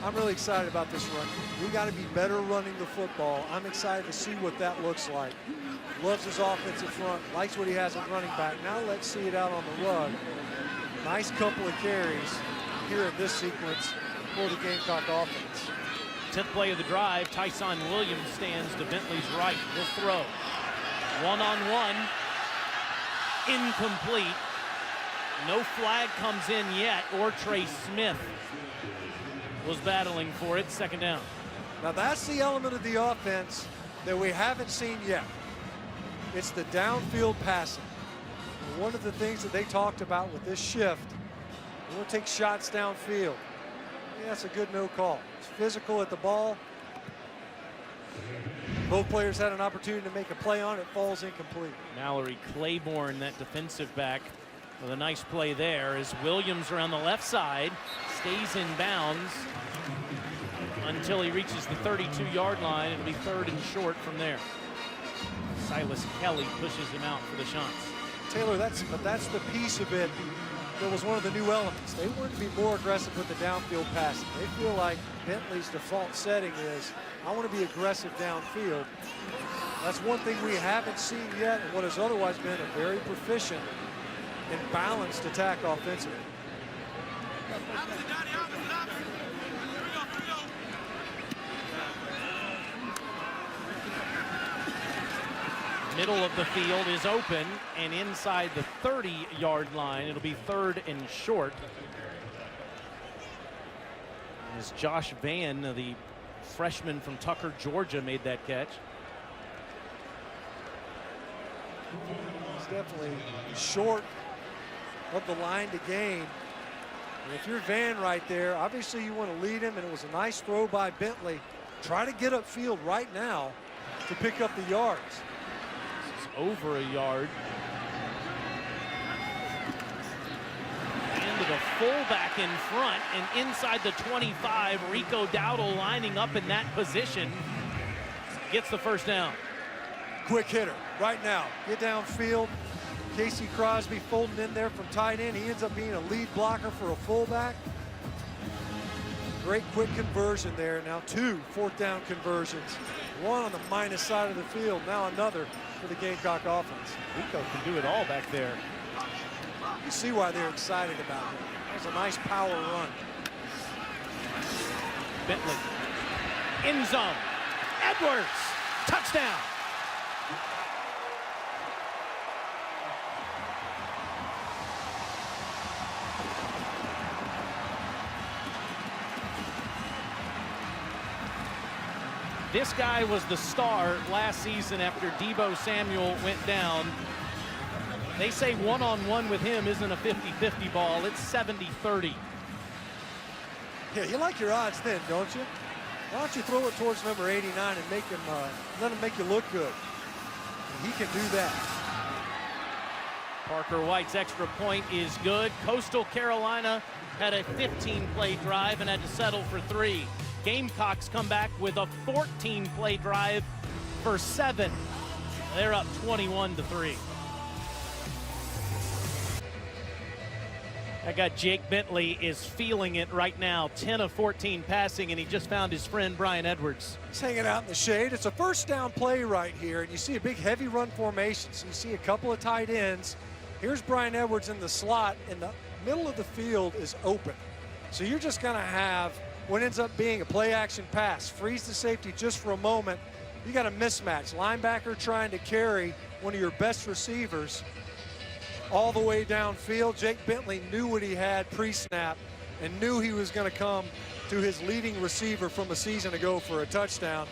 I'm really excited about this run. We got to be better running the football. I'm excited to see what that looks like. Loves his offensive front, likes what he has at running back. Now let's see it out on the run. Nice couple of carries here in this sequence for the Gamecock offense. 10th play of the drive, Tyson Williams stands to Bentley's right. He'll throw. One-on-one, incomplete. No flag comes in yet, or Trey Smith was battling for it. Second down. Now that's the element of the offense that we haven't seen yet. It's the downfield passing. And one of the things that they talked about with this shift, we'll take shots downfield. Yeah, that's a good no call. It's physical at the ball. Both players had an opportunity to make a play on it. Falls incomplete. Mallory Claiborne, that defensive back, with a nice play there as Williams around the left side stays in bounds until he reaches the 32-yard line. It'll be 3rd and short from there. Silas Kelly pushes him out for the shots. Taylor, that's the piece of it that was one of the new elements. They want to be more aggressive with the downfield passing. They feel like Bentley's default setting is, I want to be aggressive downfield. That's one thing we haven't seen yet, and what has otherwise been a very proficient and balanced attack offensively. Middle of the field is open, and inside the 30-yard line, it'll be 3rd and short. As Josh Vann, the freshman from Tucker, Georgia, made that catch. He's definitely short of the line to gain. And if you're Vann right there, obviously you want to lead him, and it was a nice throw by Bentley. Try to get upfield right now to pick up the yards. Over a yard. Into the fullback in front, and inside the 25, Rico Dowdle lining up in that position. Gets the first down. Quick hitter right now. Get downfield. Casey Crosby folding in there from tight end. He ends up being a lead blocker for a fullback. Great quick conversion there. Now 2 4th-down conversions. One on the minus side of the field. Now another for the Gamecock offense. Rico can do it all back there. You see why they're excited about him. That was a nice power run. Bentley. End zone. Edwards. Touchdown. This guy was the star last season after Deebo Samuel went down. They say one-on-one with him isn't a 50-50 ball. It's 70-30. Yeah, you like your odds then, don't you? Why don't you throw it towards number 89 and make him, let him make you look good? And he can do that. Parker White's extra point is good. Coastal Carolina had a 15-play drive and had to settle for 3. Gamecocks come back with a 14-play drive for 7. They're up 21-3. That guy Jake Bentley is feeling it right now. 10 of 14 passing, and he just found his friend Brian Edwards. He's hanging out in the shade. It's a 1st down play right here, and you see a big heavy run formation. So you see a couple of tight ends. Here's Brian Edwards in the slot, and the middle of the field is open. So you're just going to have what ends up being a play action pass. Freeze the safety just for a moment. You got a mismatch. Linebacker trying to carry one of your best receivers all the way downfield. Jake Bentley knew what he had pre-snap and knew he was going to come to his leading receiver from a season ago for a touchdown.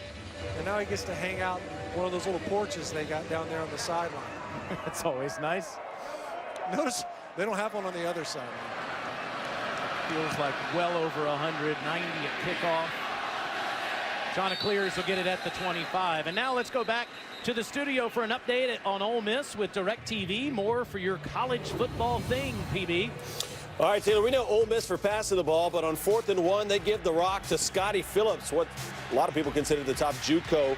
And now he gets to hang out in one of those little porches they got down there on the sideline. That's always nice. Notice they don't have one on the other side. Feels like well over 190 at kickoff. Chanticleers will get it at the 25. And now let's go back to the studio for an update on Ole Miss with DirecTV. More for your college football thing, PB. All right, Taylor, we know Ole Miss for passing the ball, but on 4th and 1, they give the rock to Scotty Phillips, what a lot of people consider the top JUCO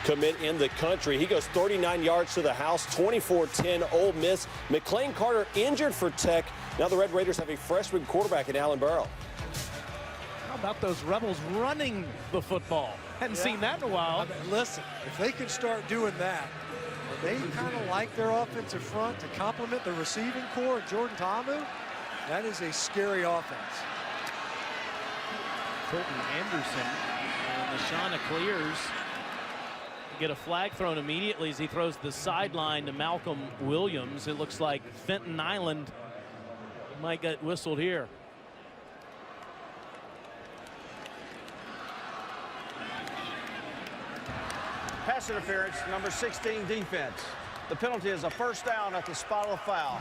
commit in the country. He goes 39 yards to the house, 24-10 Ole Miss. McLean Carter injured for Tech. Now the Red Raiders have a freshman quarterback in Allen Burrow. How about those Rebels running the football? Hadn't seen that in a while. I mean, listen, if they can start doing that, they kind of like their offensive front to complement the receiving core of Jordan Ta'amu. That is a scary offense. Colton Anderson and the Chanticleers get a flag thrown immediately as he throws the sideline to Malcolm Williams. It looks like Fenton Island Might get whistled here. Pass interference, number 16 defense. The penalty is a first down at the spot of the foul.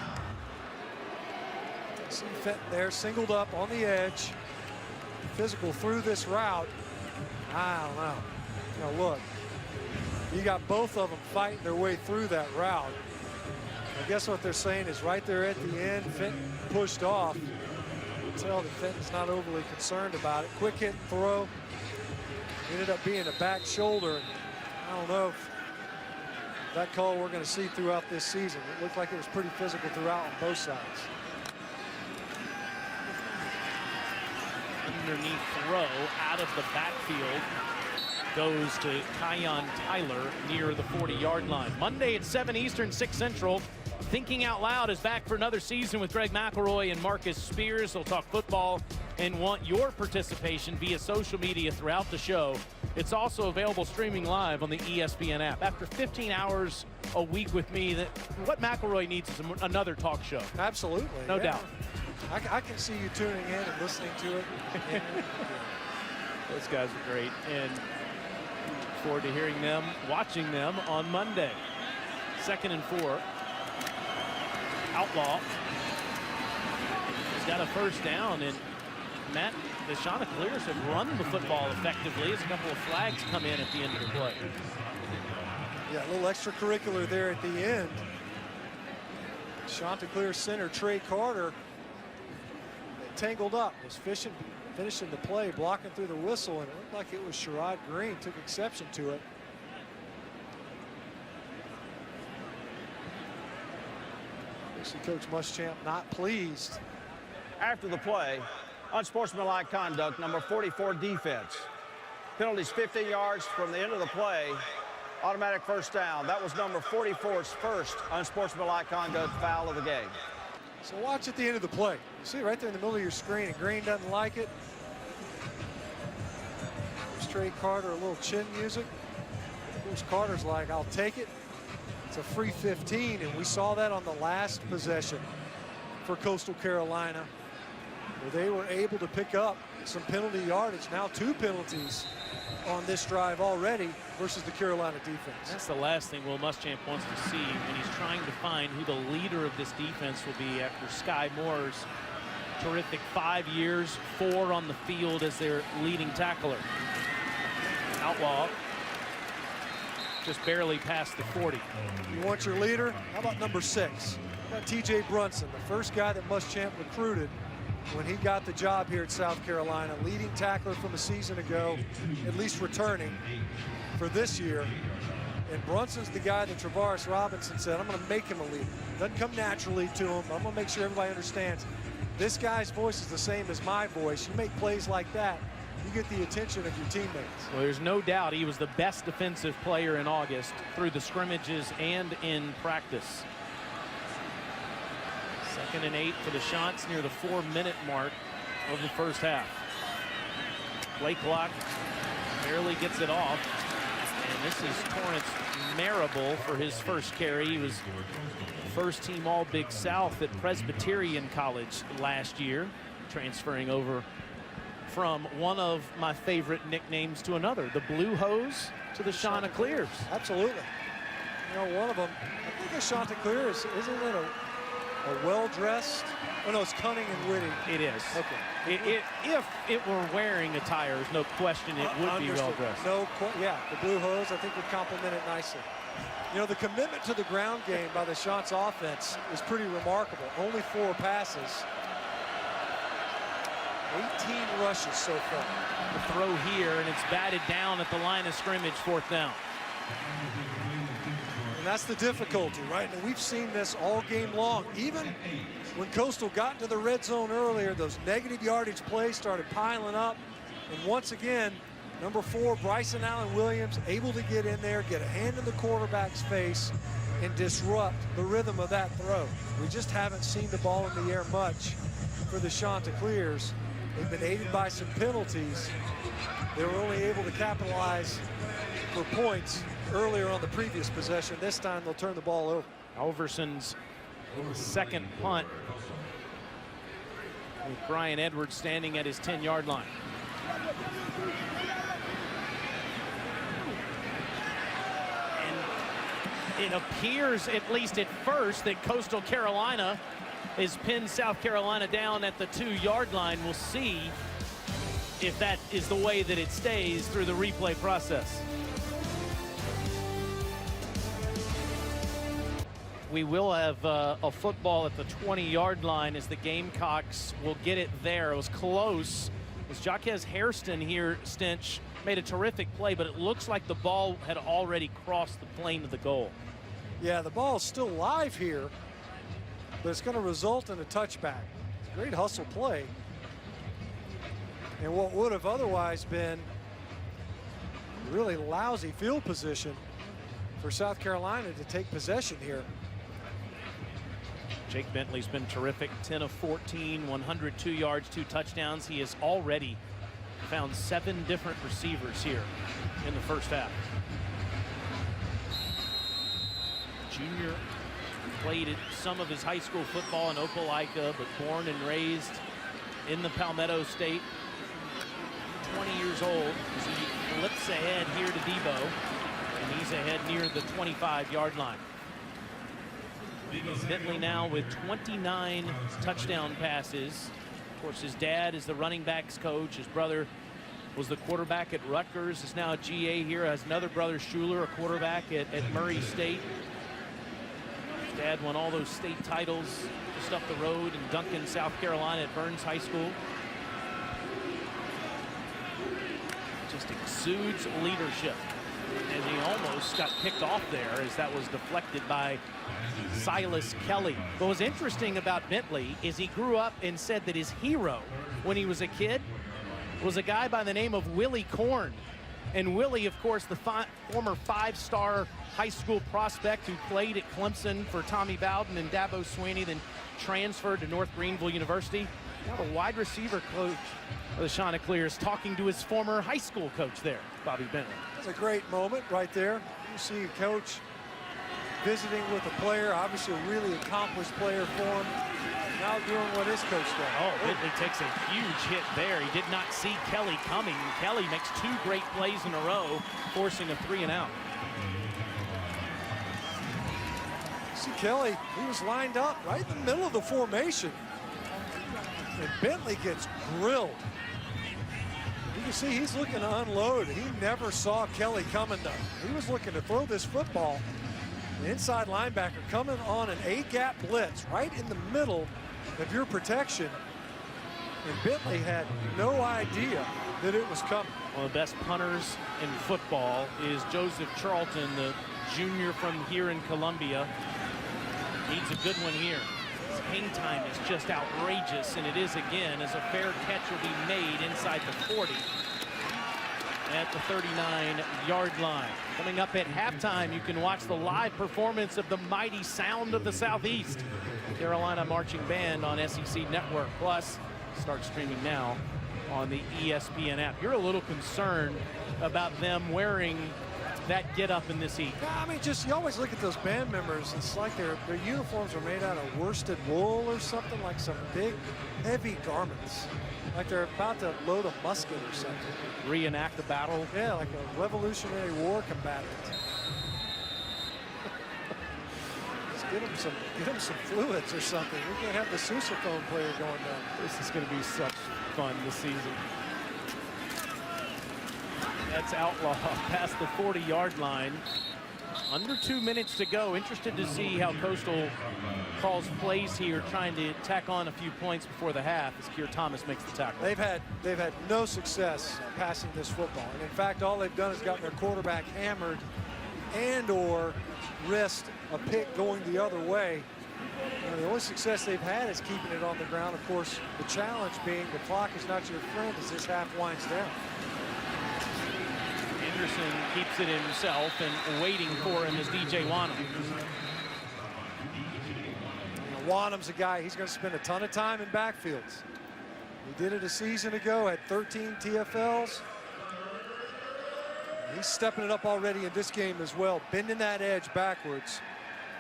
See Fenton there, singled up on the edge. Physical through this route. I don't know. You know, look, you got both of them fighting their way through that route. I guess what they're saying is right there at the end, Fenton pushed off. You can tell that Fenton's not overly concerned about it. Quick hit and throw. Ended up being a back shoulder. I don't know if that call we're going to see throughout this season. It looked like it was pretty physical throughout on both sides. Underneath throw out of the backfield goes to Kion Tyler near the 40-yard line. Monday at 7 Eastern, 6 Central. Thinking Out Loud is back for another season with Greg McElroy and Marcus Spears. They'll talk football and want your participation via social media throughout the show. It's also available streaming live on the ESPN app. After 15 hours a week with me, what McElroy needs is another talk show. Absolutely. No doubt. I can see you tuning in and listening to it. Those guys are great, and look forward to hearing them, watching them on Monday. 2nd and 4. Outlaw. He's got a first down, and Matt, the Chanticleers have run the football effectively as a couple of flags come in at the end of the play. Yeah, a little extracurricular there at the end. Chanticleer center Trey Carter tangled up, was finishing the play, blocking through the whistle, and it looked like it was Sherrod Green, took exception to it. See Coach Muschamp not pleased. After the play, unsportsmanlike conduct, number 44 defense. Penalties 15 yards from the end of the play, automatic first down. That was number 44's first unsportsmanlike conduct foul of the game. So watch at the end of the play. You see it right there in the middle of your screen, and Green doesn't like it. There's Trey Carter, a little chin music. Coach Carter's like, I'll take it. It's a free 15, and we saw that on the last possession for Coastal Carolina, where they were able to pick up some penalty yardage. Now 2 penalties on this drive already versus the Carolina defense. That's the last thing Will Muschamp wants to see when he's trying to find who the leader of this defense will be after Sky Moore's terrific 5 years, 4 on the field as their leading tackler. Outlaw just barely past the 40. You want your leader? How about number 6? How about TJ Brunson, the first guy that Muschamp recruited when he got the job here at South Carolina, leading tackler from a season ago, at least returning for this year. And Brunson's the guy that Travaris Robinson said, I'm going to make him a leader. Doesn't come naturally to him. I'm going to make sure everybody understands this guy's voice is the same as my voice. You make plays like that, you get the attention of your teammates. Well, there's no doubt he was the best defensive player in August through the scrimmages and in practice. 2nd and 8 for the Chants near the 4-minute mark of the first half. Play clock barely gets it off. And this is Torrance Marable for his first carry. He was first team All Big South at Presbyterian College last year, transferring over from one of my favorite nicknames to another, the Blue Hose to the Chanticleers. Absolutely. You know, one of them, I think the Chanticleer isn't it a well-dressed? Oh no, it's cunning and witty. It is. Okay. If it were wearing attire, there's no question it would be well-dressed. Yeah, the Blue Hose I think would complement it nicely. You know, the commitment to the ground game by the Chants offense is pretty remarkable. Only 4 passes. 18 rushes so far. The throw here, and it's batted down at the line of scrimmage, 4th down. And that's the difficulty, right? And we've seen this all game long. Even when Coastal got into the red zone earlier, those negative yardage plays started piling up. And once again, number 4, Bryson Allen Williams, able to get in there, get a hand in the quarterback's face, and disrupt the rhythm of that throw. We just haven't seen the ball in the air much for the Chanticleers. They've been aided by some penalties. They were only able to capitalize for points earlier on the previous possession. This time they'll turn the ball over. Alverson's second punt with Brian Edwards standing at his 10-yard line. And it appears, at least at first, that Coastal Carolina is pinned South Carolina down at the 2-yard line. We'll see if that is the way that it stays through the replay process. We will have a football at the 20-yard line as the Gamecocks will get it there. It was close. As Jaquez Hairston here, Stinch, made a terrific play, but it looks like the ball had already crossed the plane of the goal. Yeah, the ball's still live here, but it's going to result in a touchback. Great hustle play. And what would have otherwise been really lousy field position for South Carolina to take possession here. Jake Bentley's been terrific. 10 of 14, 102 yards, 2 touchdowns. He has already found 7 different receivers here in the first half. Junior played some of his high school football in Opelika, but born and raised in the Palmetto State. 20 years old as he flips ahead here to Debo, and he's ahead near the 25-yard line. Bentley now with 29 touchdown passes. Of course, his dad is the running backs coach. His brother was the quarterback at Rutgers, is now a GA here. Has another brother, Schuler, a quarterback at Murray State. His dad won all those state titles just up the road in Duncan, South Carolina at Burns High School. Just exudes leadership. And he almost got kicked off there as that was deflected by Silas Kelly. What was interesting about Bentley is he grew up and said that his hero when he was a kid was a guy by the name of Willie Korn. And Willie, of course, the former 5-star high school prospect who played at Clemson for Tommy Bowden and Dabo Swinney, then transferred to North Greenville University. Now the wide receiver coach of the Chanticleers talking to his former high school coach there, Bobby Bentley. That's a great moment right there. You see a coach visiting with a player, obviously a really accomplished player for him, now doing what his coach does. Oh, Bentley takes a huge hit there. He did not see Kelly coming. Kelly makes 2 great plays in a row, forcing a 3-and-out. See Kelly, he was lined up right in the middle of the formation. And Bentley gets grilled. You can see he's looking to unload. He never saw Kelly coming though. He was looking to throw this football. The inside linebacker coming on an A-gap blitz right in the middle of your protection. And Bentley had no idea that it was coming. One of the best punters in football is Joseph Charlton, the junior from here in Columbia. Needs a good one here. His hang time is just outrageous, and it is again, as a fair catch will be made inside the 40 at the 39-yard line. Coming up at halftime, you can watch the live performance of the mighty sound of the Southeast, Carolina Marching Band on SEC Network. Plus, start streaming now on the ESPN app. You're a little concerned about them wearing that get up in this heat. Yeah, I mean, just you always look at those band members. It's like their uniforms are made out of worsted wool or something, like some big, heavy garments. Like they're about to load a musket or something. Reenact the battle. Yeah, like a Revolutionary War combatant. Just get them some fluids or something. We can't have the sousaphone player going down. This is going to be such fun this season. That's Outlaw past the 40-yard line. Under 2 minutes to go. Interested to see how Coastal calls plays here, trying to tack on a few points before the half as Keir Thomas makes the tackle. They've had no success passing this football. And in fact, all they've done is gotten their quarterback hammered and or risked a pick going the other way. The only success they've had is keeping it on the ground. Of course, the challenge being the clock is not your friend as this half winds down. Anderson keeps it himself, and waiting for him is DJ Wanham. Wanham's a guy, he's going to spend a ton of time in backfields. He did it a season ago, had 13 TFLs. He's stepping it up already in this game as well, bending that edge backwards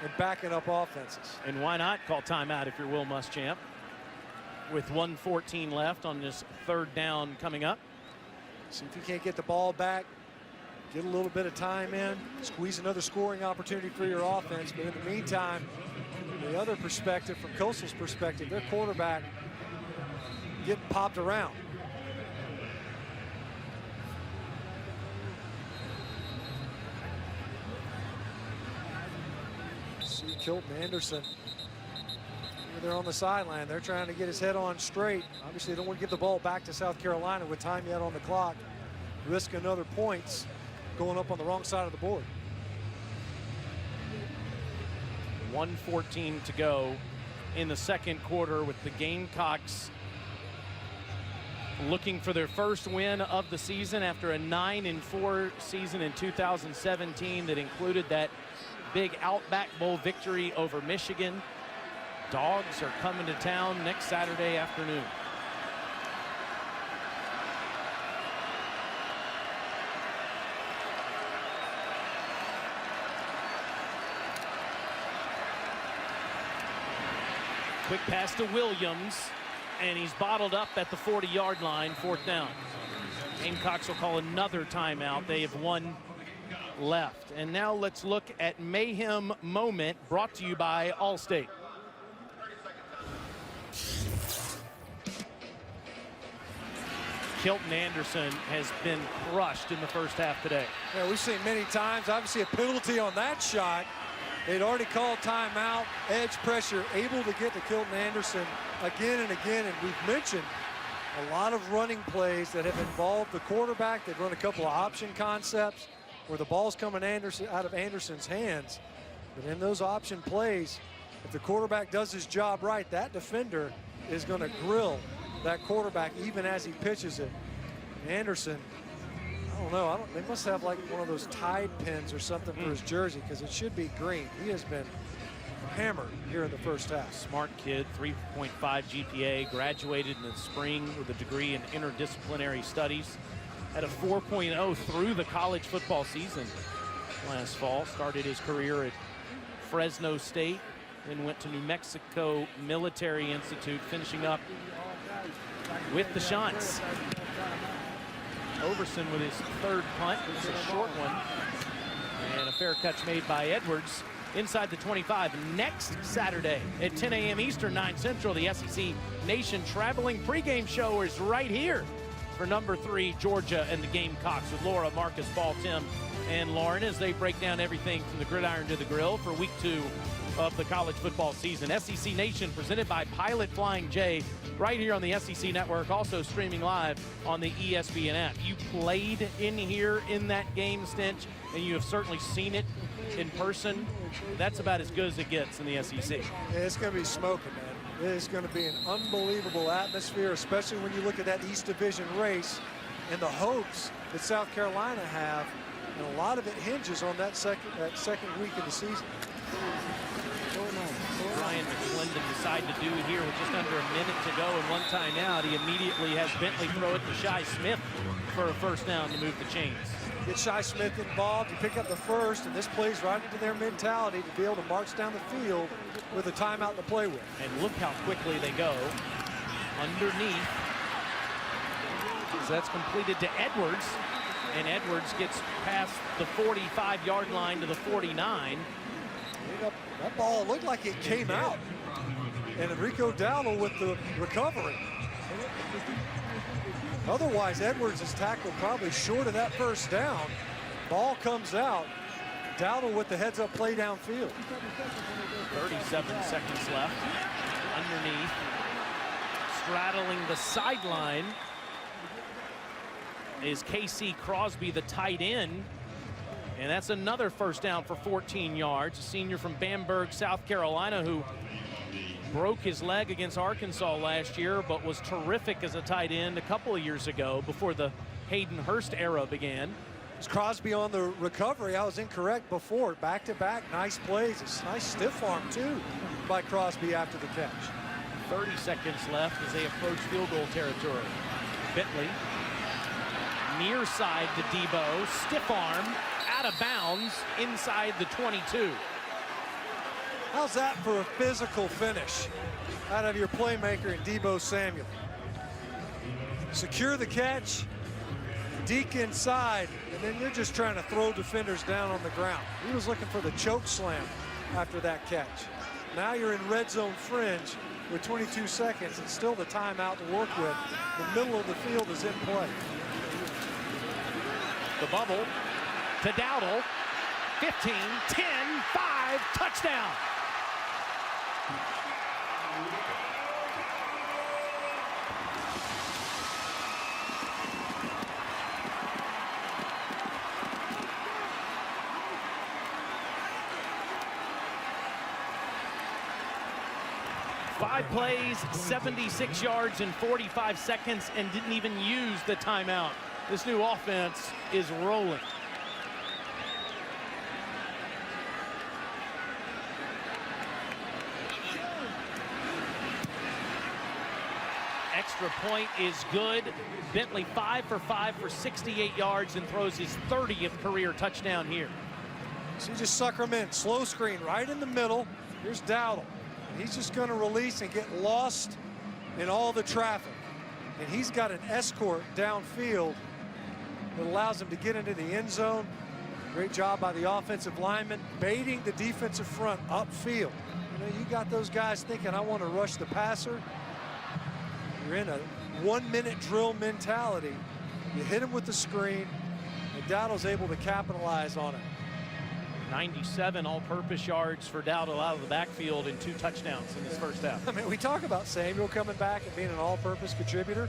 and backing up offenses. And why not call timeout if you're Will Muschamp? with 1:14 left on this third down coming up. See if you can't get the ball back, get a little bit of time in, squeeze another scoring opportunity for your offense. But in the meantime, the other perspective, from Coastal's perspective, their quarterback getting popped around. See Kilton Anderson. They're on the sideline. They're trying to get his head on straight. Obviously, they don't want to give the ball back to South Carolina with time yet on the clock. Risk another points going up on the wrong side of the board. 1:14 to go in the second quarter, with the Gamecocks looking for their first win of the season after a 9-4 season in 2017 that included that big Outback Bowl victory over Michigan. Dogs are coming to town next Saturday afternoon. Quick pass to Williams, and he's bottled up at the 40-yard line, fourth down. Gamecocks will call another timeout. They have one left. And now let's look at Mayhem Moment, brought to you by Allstate. Kilton Anderson has been crushed in the first half today. Yeah, we've seen many times, obviously a penalty on that shot. They'd already called timeout, edge pressure, able to get to Kilton Anderson again and again. And we've mentioned a lot of running plays that have involved the quarterback. They've run a couple of option concepts where the ball's coming out of Anderson's hands. But in those option plays, if the quarterback does his job right, that defender is going to grill that quarterback even as he pitches it. Anderson, I don't know, they must have like one of those Tide pins or something for his jersey, because it should be green. He has been hammered here in the first half. Smart kid, 3.5 GPA, graduated in the spring with a degree in interdisciplinary studies. Had a 4.0 through the college football season last fall. Started his career at Fresno State, then went to New Mexico Military Institute, finishing up with the Shants. Overson with his third punt. It's a short one. And a fair catch made by Edwards inside the 25. Next Saturday at 10 a.m. Eastern, 9 Central, the SEC Nation traveling pregame show is right here for number 3, Georgia and the Gamecocks, with Laura, Marcus, Paul, Tim, and Lauren as they break down everything from the gridiron to the grill for week 2 of the college football season. SEC Nation presented by Pilot Flying J, right here on the SEC Network, also streaming live on the ESPN app. You played in here in that game, Stinch, and you have certainly seen it in person. That's about as good as it gets in the SEC. Yeah, it's going to be smoking, man. It's going to be an unbelievable atmosphere, especially when you look at that East Division race and the hopes that South Carolina have, and a lot of it hinges on that second week of the season. Ryan McClendon decided to do it here with just under a minute to go and one timeout. He immediately has Bentley throw it to Shi Smith for a first down to move the chains. Get Shi Smith involved, you pick up the first, and this plays right into their mentality to be able to march down the field with a timeout to play with. And look how quickly they go underneath. So that's completed to Edwards, and Edwards gets past the 45-yard line to the 49. That ball looked like it came out. And Enrico Dowdle with the recovery. Otherwise, Edwards is tackled probably short of that first down. Ball comes out. Dowdle with the heads-up play downfield. 37 seconds left. Underneath. Straddling the sideline is KC Crosby, the tight end. And that's another first down for 14 yards. A senior from Bamberg, South Carolina, who broke his leg against Arkansas last year, but was terrific as a tight end a couple of years ago before the Hayden Hurst era began. It's Crosby on the recovery. I was incorrect before. Back-to-back, nice plays. It's nice stiff arm, too, by Crosby after the catch. 30 seconds left as they approach field goal territory. Bentley, near side to Debo, stiff arm, out of bounds inside the 22. How's that for a physical finish out of your playmaker in Deebo Samuel? Secure the catch, deke inside, and then you're just trying to throw defenders down on the ground. He was looking for the choke slam after that catch. Now you're in red zone fringe with 22 seconds and still the timeout to work with. The middle of the field is in play. The bubble to Dowdle. 15, 10, 5, touchdown. Five plays, 76 yards in 45 seconds, and didn't even use the timeout. This new offense is rolling. Extra point is good. Bentley 5 for 5 for 68 yards and throws his 30th career touchdown here. So you just sucker him in. Slow screen right in the middle. Here's Dowdle. He's just going to release and get lost in all the traffic. And he's got an escort downfield that allows him to get into the end zone. Great job by the offensive lineman, baiting the defensive front upfield. You know, you got those guys thinking, I want to rush the passer. You're in a 1-minute drill mentality. You hit him with the screen, and Dowdle's able to capitalize on it. 97 all-purpose yards for Dowdle out of the backfield and 2 touchdowns in this first half. I mean, we talk about Samuel coming back and being an all-purpose contributor.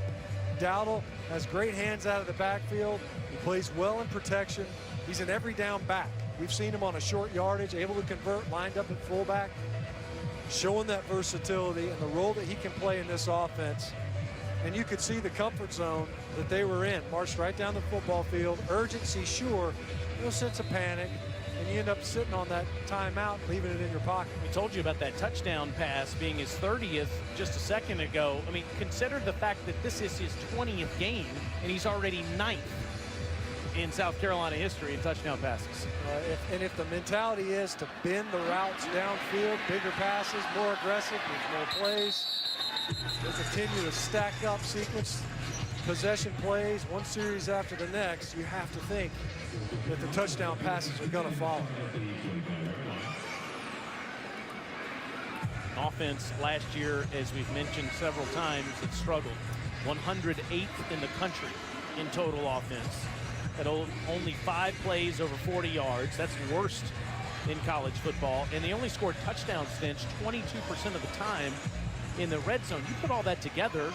Dowdle has great hands out of the backfield. He plays well in protection. He's an every down back. We've seen him on a short yardage, able to convert, lined up at fullback, showing that versatility and the role that he can play in this offense. And you could see the comfort zone that they were in. Marched right down the football field. Urgency, sure. No sense of panic. And you end up sitting on that timeout, leaving it in your pocket. We told you about that touchdown pass being his 30th just a second ago. I mean, consider the fact that this is his 20th game, and he's already 9th in South Carolina history in touchdown passes. If the mentality is to bend the routes downfield, bigger passes, more aggressive, there's more plays. They continue to stack up sequence possession plays, one series after the next. You have to think that the touchdown passes are going to follow. Offense last year, as we've mentioned several times, it struggled. 108th in the country in total offense. At only 5 plays over 40 yards. That's worst in college football. And they only scored touchdowns, Finch, 22% of the time in the red zone. You put all that together,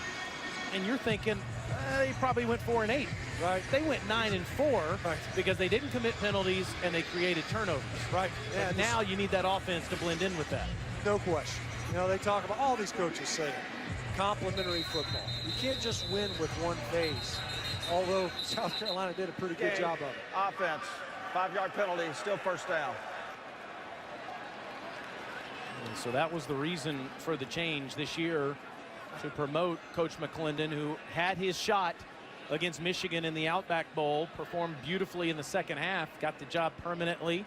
and you're thinking, they probably went 4-8. Right. They went 9-4 right, because they didn't commit penalties and they created turnovers. Right. Yeah, now you need that offense to blend in with that. No question. You know, they talk about, all these coaches say it, complementary football. You can't just win with one phase, although South Carolina did a pretty good job of it. Offense, 5-yard penalty, still first down. And so that was the reason for the change this year, to promote Coach McClendon, who had his shot against Michigan in the Outback Bowl, performed beautifully in the second half, got the job permanently.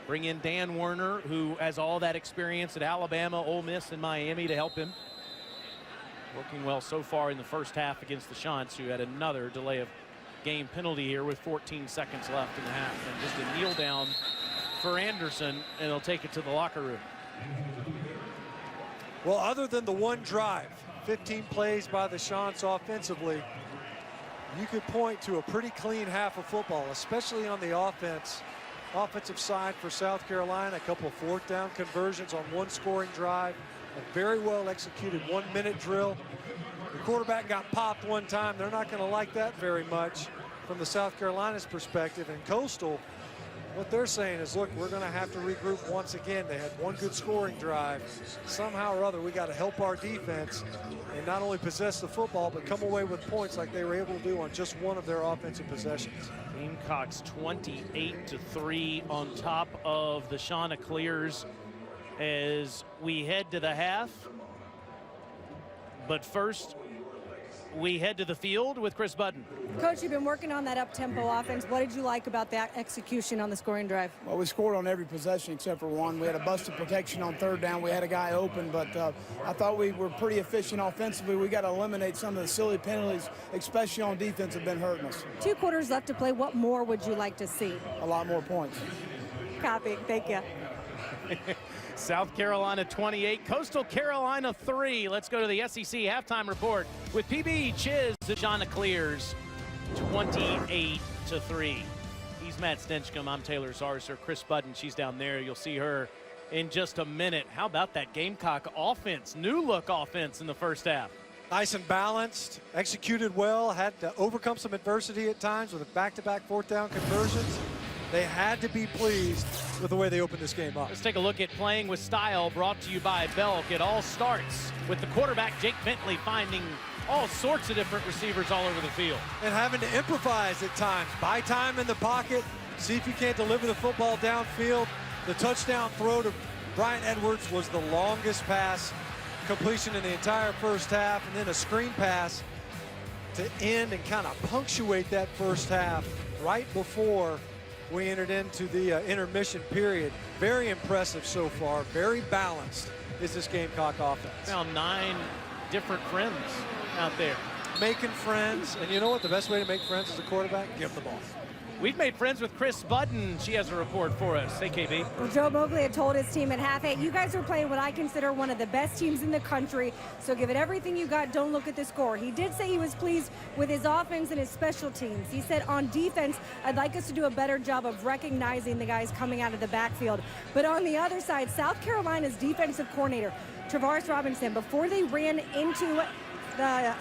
Bring in Dan Werner, who has all that experience at Alabama, Ole Miss, and Miami to help him. Working well so far in the first half against the Chants, who had another delay of game penalty here with 14 seconds left in the half. And just a kneel down for Anderson, and he'll take it to the locker room. Well, other than the one drive, 15 plays by the Chants offensively, you could point to a pretty clean half of football, especially on the offensive side for South Carolina. A couple of fourth down conversions on one scoring drive, a very well executed 1-minute drill. The quarterback got popped one time. They're not going to like that very much from the South Carolina's perspective. And Coastal, what they're saying is, look, we're going to have to regroup once again. They had one good scoring drive. Somehow or other, we got to help our defense and not only possess the football, but come away with points like they were able to do on just one of their offensive possessions. Gamecocks 28-3 on top of the Chanticleers as we head to the half. But first, we head to the field with Chris Budden. Coach, you've been working on that up-tempo offense. What did you like about that execution on the scoring drive? Well, we scored on every possession except for one. We had a busted protection on third down. We had a guy open, but I thought we were pretty efficient offensively. We got to eliminate some of the silly penalties, especially on defense, have been hurting us. 2 quarters left to play. What more would you like to see? A lot more points. Copy. Thank you. South Carolina 28, Coastal Carolina 3. Let's go to the SEC halftime report with PB Chiz, the Chanticleers 28-3. He's Matt Stinchcomb. I'm Taylor Zarser. Chris Budden, she's down there. You'll see her in just a minute. How about that Gamecock offense? New look offense in the first half. Nice and balanced, executed well, had to overcome some adversity at times with back-to-back fourth down conversions. They had to be pleased with the way they opened this game up. Let's take a look at Playing with Style, brought to you by Belk. It all starts with the quarterback, Jake Bentley, finding all sorts of different receivers all over the field. And having to improvise at times. Buy time in the pocket, see if you can't deliver the football downfield. The touchdown throw to Brian Edwards was the longest pass completion in the entire first half, and then a screen pass to end and kind of punctuate that first half right before we entered into the intermission period. Very impressive so far. Very balanced is this Gamecock offense. Found 9 different friends out there. Making friends, and you know what? The best way to make friends as a quarterback? Give the ball. We've made friends with Chris Budden. She has a report for us. Hey, KB. Well, Joe Mowgli had told his team at half-8, you guys are playing what I consider one of the best teams in the country, so give it everything you got. Don't look at the score. He did say he was pleased with his offense and his special teams. He said, on defense, I'd like us to do a better job of recognizing the guys coming out of the backfield. But on the other side, South Carolina's defensive coordinator, Travaris Robinson, before they ran into the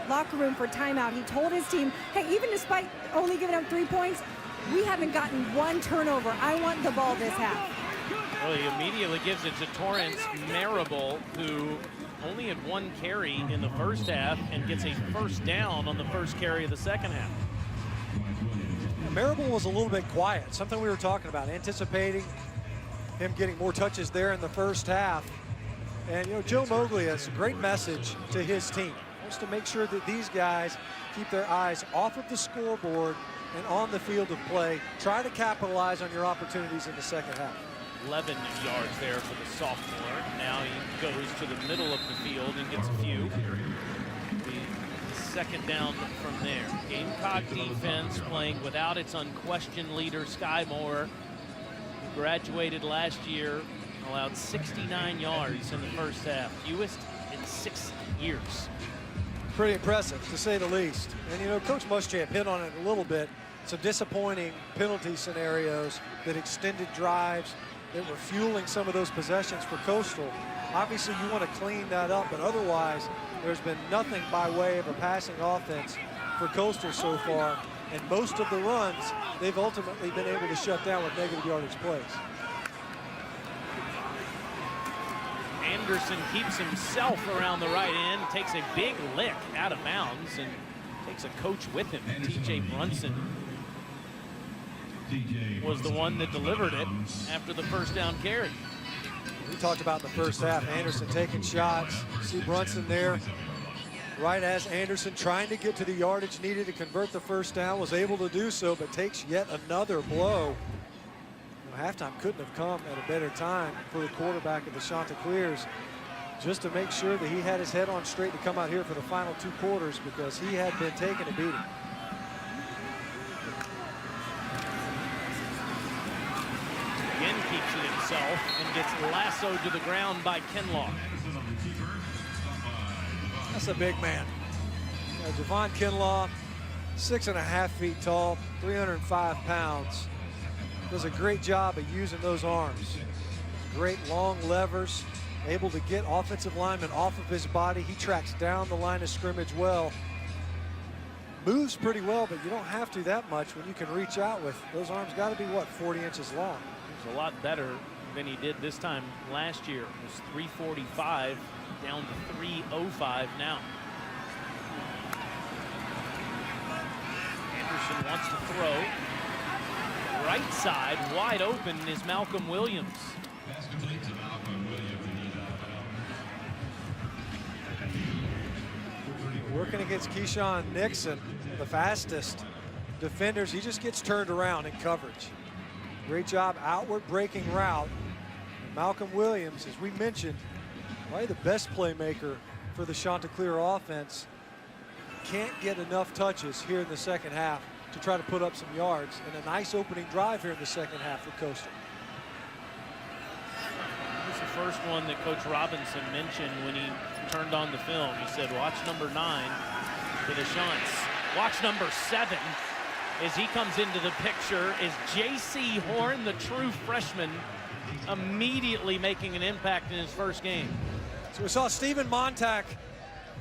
locker room for timeout, he told his team, hey, even despite only giving up 3 points, we haven't gotten 1 turnover. I want the ball this half. Well, he immediately gives it to Torrance Marable, who only had 1 carry in the first half and gets a first down on the first carry of the second half. Marable was a little bit quiet, something we were talking about, anticipating him getting more touches there in the first half. And, you know, Joe Mowgli has a great message to his team. He wants to make sure that these guys keep their eyes off of the scoreboard and on the field of play. Try to capitalize on your opportunities in the second half. 11 yards there for the sophomore. Now he goes to the middle of the field and gets a few. The second down from there. Gamecock defense playing without its unquestioned leader, Sky Moore, who graduated last year, allowed 69 yards in the first half, fewest in 6 years. Pretty impressive, to say the least. And, you know, Coach Muschamp hit on it a little bit. Some disappointing penalty scenarios that extended drives that were fueling some of those possessions for Coastal. Obviously, you want to clean that up, but otherwise, there's been nothing by way of a passing offense for Coastal so far. And most of the runs, they've ultimately been able to shut down with negative yardage plays. Anderson keeps himself around the right end, takes a big lick out of bounds, and takes a coach with him. TJ Brunson was the one that delivered it after the first down carry. We talked about in the first half, Anderson taking shots. See Brunson there, right as Anderson trying to get to the yardage needed to convert the first down, was able to do so, but takes yet another blow. Halftime couldn't have come at a better time for the quarterback of the Chanticleers, just to make sure that he had his head on straight to come out here for the final 2 quarters, because he had been taking a beating. Again keeps it himself and gets lassoed to the ground by Kinlaw. That's a big man. Javon Kinlaw, 6.5 feet tall, 305 pounds. Does a great job of using those arms. Great long levers, able to get offensive linemen off of his body. He tracks down the line of scrimmage well. Moves pretty well, but you don't have to that much when you can reach out with those arms. Got to be, what, 40 inches long. He's a lot better than he did this time last year. It was 345 down to 305 now. Anderson wants to throw. Right side, wide open, is Malcolm Williams. Working against Keyshawn Nixon, the fastest defenders, he just gets turned around in coverage. Great job, outward breaking route. And Malcolm Williams, as we mentioned, probably the best playmaker for the Chanticleer offense. Can't get enough touches here in the second half to try to put up some yards, and a nice opening drive here in the second half for Coastal. This is the first one that Coach Robinson mentioned when he turned on the film. He said, watch number 9 for the Chants. Watch number 7 as he comes into the picture is J.C. Horn, the true freshman, immediately making an impact in his first game. So we saw Stephen Montag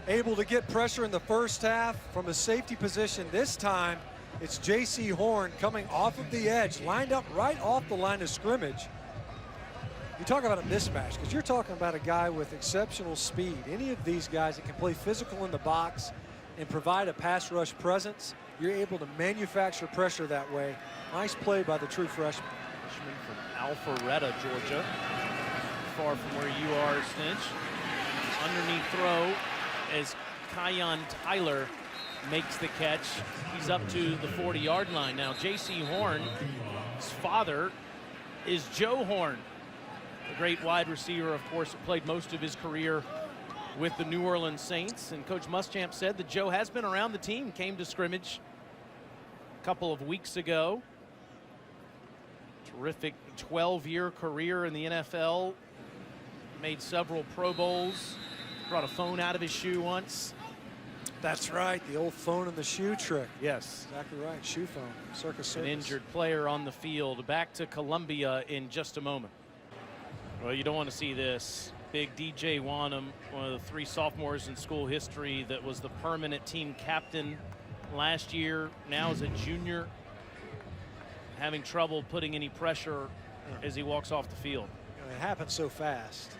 able to get pressure in the first half from a safety position. This time, it's J.C. Horn coming off of the edge, lined up right off the line of scrimmage. You talk about a mismatch, because you're talking about a guy with exceptional speed. Any of these guys that can play physical in the box and provide a pass rush presence, you're able to manufacture pressure that way. Nice play by the true freshman. Freshman from Alpharetta, Georgia. Far from where you are, Stinch. Underneath throw as Kion Tyler makes the catch. He's up to the 40-yard line now. J.C. Horn, his father is Joe Horn, a great wide receiver, of course, who played most of his career with the New Orleans Saints. And Coach Muschamp said that Joe has been around the team, came to scrimmage a couple of weeks ago. Terrific 12-year career in the NFL. Made several Pro Bowls. Brought a phone out of his shoe once. That's right, the old phone in the shoe trick. Yes. Exactly right, shoe phone, circus. An injured player on the field. Back to Columbia in just a moment. Well, you don't want to see this. Big DJ Wanham, one of the 3 sophomores in school history that was the permanent team captain last year, now as a junior, having trouble putting any pressure as he walks off the field. You know, it happens so fast.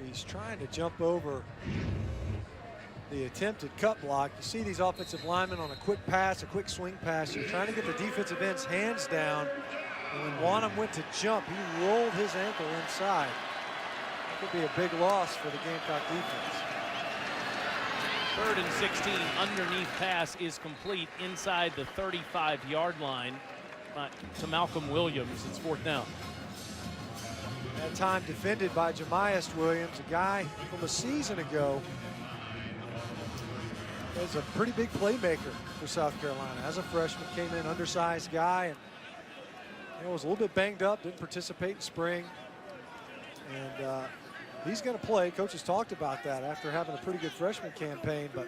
He's trying to jump over the attempted cut block. You see these offensive linemen on a quick pass, a quick swing pass. You're trying to get the defensive end's hands down. And when Wanham went to jump, he rolled his ankle inside. That could be a big loss for the Gamecock defense. 3rd and 16, underneath pass is complete inside the 35-yard line to Malcolm Williams. It's 4th down. That time defended by Jamias Williams, a guy from a season ago. Was a pretty big playmaker for South Carolina. As a freshman, came in undersized guy, and was a little bit banged up, didn't participate in spring. And he's going to play. Coach has talked about that after having a pretty good freshman campaign, but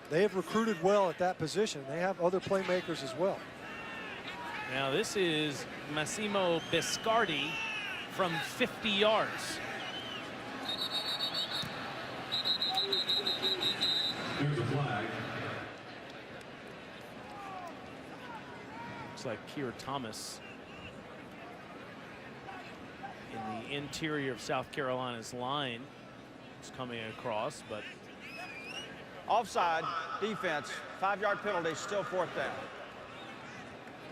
they have recruited well at that position. They have other playmakers as well. Now this is Massimo Biscardi from 50 yards. There's a flag. Looks like Keir Thomas in the interior of South Carolina's line is coming across, but Offside, defense, 5-yard penalty, still 4th down.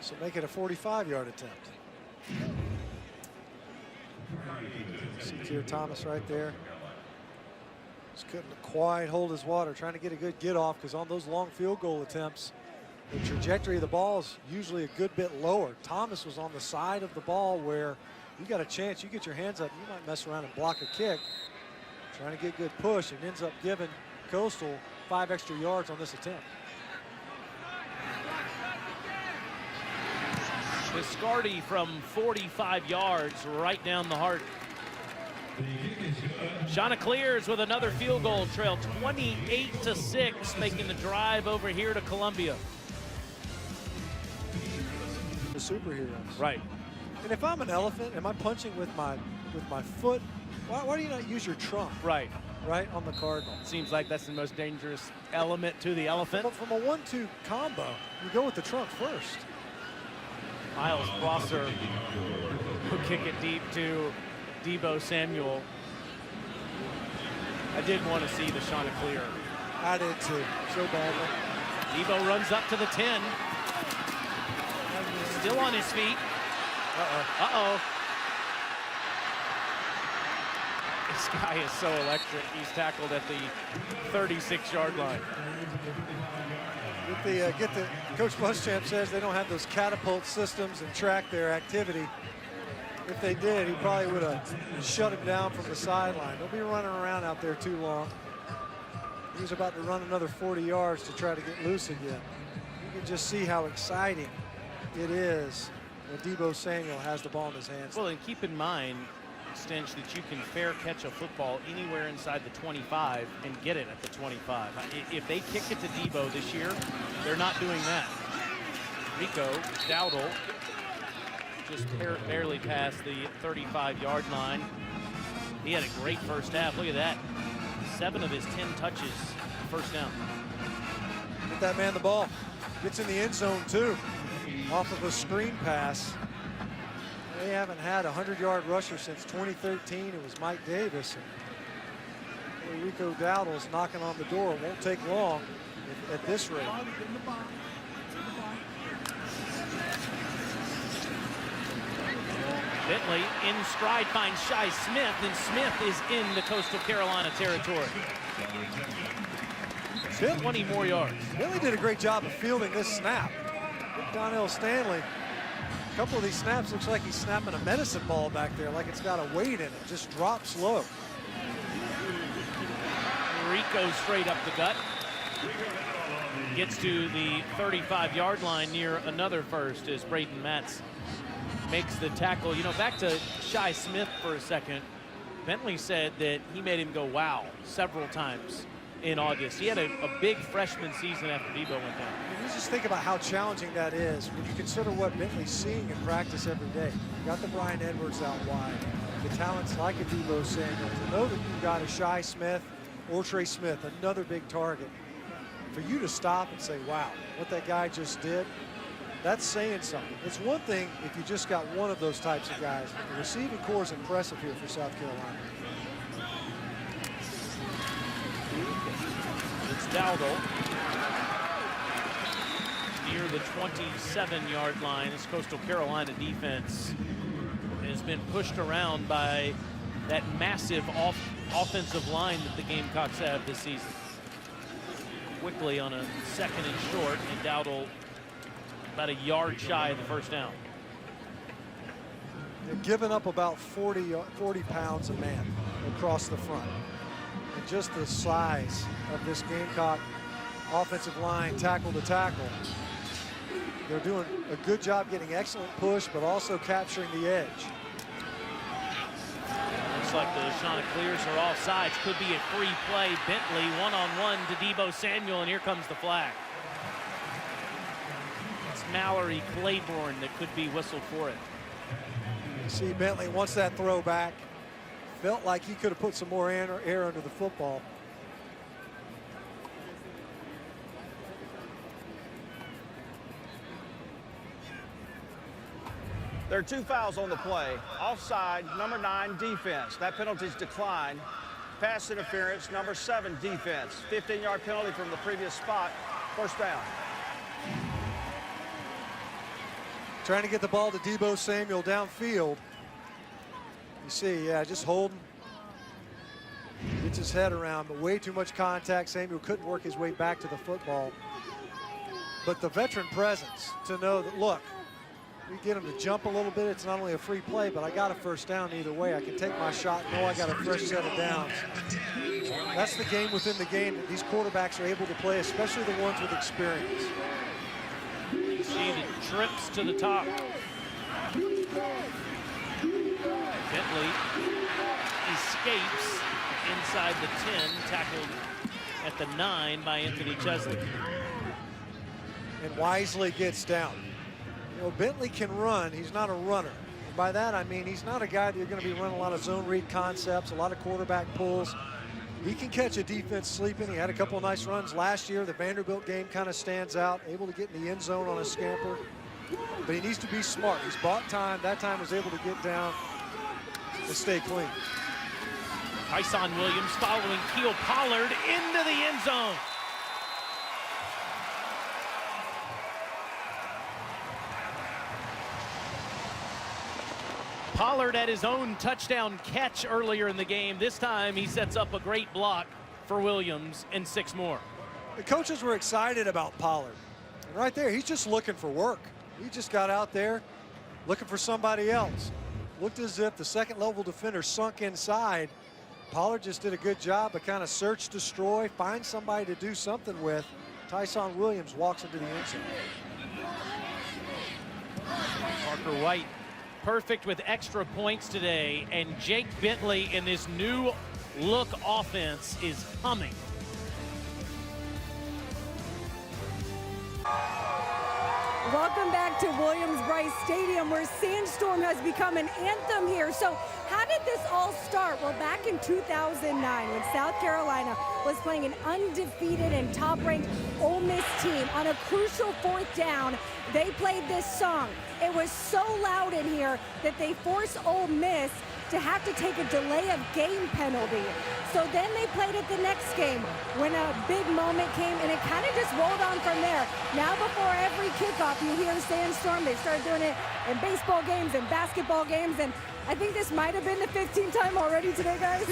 So make it a 45-yard attempt. See Keir Thomas right there. Just couldn't quite hold his water, trying to get a good get off, because on those long field goal attempts, the trajectory of the ball is usually a good bit lower. Thomas was on the side of the ball where you got a chance, you get your hands up, you might mess around and block a kick. Trying to get good push, and ends up giving Coastal 5 extra yards on this attempt. Biscardi from 45 yards right down the heart. Chanticleers with another field goal trail, 28-6, making the drive over here to Columbia. The superheroes. Right. And if I'm an elephant, am I punching with my foot? Why do you not use your trunk? Right. Right on the Cardinal. Seems like that's the most dangerous element to the elephant. But from a 1-2 combo, you go with the trunk first. Miles Prosser will kick it deep to Debo Samuel. I did want to see the Chanticleer. I did too, so badly. Debo runs up to the 10. Still on his feet. Uh-oh. Uh-oh. This guy is so electric. He's tackled at the 36-yard line. Get the Coach Muschamp says they don't have those catapult systems and track their activity. If they did, he probably would have shut him down from the sideline. They'll be running around out there too long. He was about to run another 40 yards to try to get loose again. You can just see how exciting it is when Deebo Samuel has the ball in his hands. Well, and keep in mind, Stench, that you can fair catch a football anywhere inside the 25 and get it at the 25. If they kick it to Deebo this year, they're not doing that. Rico Dowdle just barely past the 35-yard line. He had a great first half. Look at that. 7 of his 10 touches, first down. Get that man the ball. Gets in the end zone, too, off of a screen pass. They haven't had a 100-yard rusher since 2013. It was Mike Davis. And Rico Dowdle's knocking on the door. It won't take long at this rate. Bentley in stride finds Shi Smith, and Smith is in the Coastal Carolina territory. 20 more yards. Bentley did a great job of fielding this snap. Donnell Stanley, a couple of these snaps looks like he's snapping a medicine ball back there, like it's got a weight in it, just drops low. Rico straight up the gut. Gets to the 35-yard line near another first as Braden Matz makes the tackle. You know, back to Shi Smith for a second. Bentley said that he made him go wow several times in August. He had a big freshman season after Deebo went down. You just think about how challenging that is when you consider what Bentley's seeing in practice every day. You got the Brian Edwards out wide, the talents like a Deebo Samuel. To know that you've got a Shi Smith or Trey Smith, another big target, for you to stop and say, wow, what that guy just did, that's saying something. It's one thing if you just got one of those types of guys. The receiving core is impressive here for South Carolina. It's Dowdle near the 27-yard line. This Coastal Carolina defense has been pushed around by that massive offensive line that the Gamecocks have this season. Quickly on a 2nd and short, and Dowdle about a yard shy of the first down. They're giving up about 40 pounds a man across the front. And just the size of this Gamecock offensive line, tackle to tackle. They're doing a good job getting excellent push, but also capturing the edge. Looks like the Chanticleers are off sides. Could be a free play. Bentley one-on-one to Deebo Samuel, and here comes the flag. It's Mallory Claiborne that could be whistled for it. You see Bentley wants that throw back. Felt like he could have put some more air under the football. There are 2 fouls on the play. Offside, number 9, defense. That penalty's declined. Pass interference, number 7, defense. 15-yard penalty from the previous spot. First down. Trying to get the ball to Deebo Samuel downfield. You see, yeah, just holding. Gets his head around, but way too much contact. Samuel couldn't work his way back to the football. But the veteran presence to know that, look, we get him to jump a little bit. It's not only a free play, but I got a first down either way. I can take my shot, know I got a fresh set of downs. That's the game within the game that these quarterbacks are able to play, especially the ones with experience. You see the trips to the top. Bentley escapes inside the 10, tackled at the 9 by Anthony Chesley. And wisely gets down. You know, Bentley can run. He's not a runner. And by that, I mean he's not a guy that you're going to be running a lot of zone read concepts, a lot of quarterback pulls. He can catch a defense sleeping. He had a couple of nice runs last year. The Vanderbilt game kind of stands out, able to get in the end zone on a scamper. But he needs to be smart. He's bought time. That time was able to get down to stay clean. Tyson Williams following Keel Pollard into the end zone. Pollard had his own touchdown catch earlier in the game. This time he sets up a great block for Williams and 6 more. The coaches were excited about Pollard. And right there, he's just looking for work. He just got out there looking for somebody else. Looked as if the second level defender sunk inside. Pollard just did a good job of kind of search, destroy, find somebody to do something with. Tyson Williams walks into the end zone. Parker White perfect with extra points today, and Jake Bentley in this new look offense is humming. Welcome back to Williams-Brice Stadium, where Sandstorm has become an anthem here. So how did this all start? Well, back in 2009, when South Carolina was playing an undefeated and top-ranked Ole Miss team, on a crucial 4th down, they played this song. It was so loud in here that they forced Ole Miss to have to take a delay of game penalty. So then they played it the next game when a big moment came, and it kind of just rolled on from there. Now before every kickoff, you hear Sandstorm. They started doing it in baseball games and basketball games, and I think this might have been the 15th time already today, guys.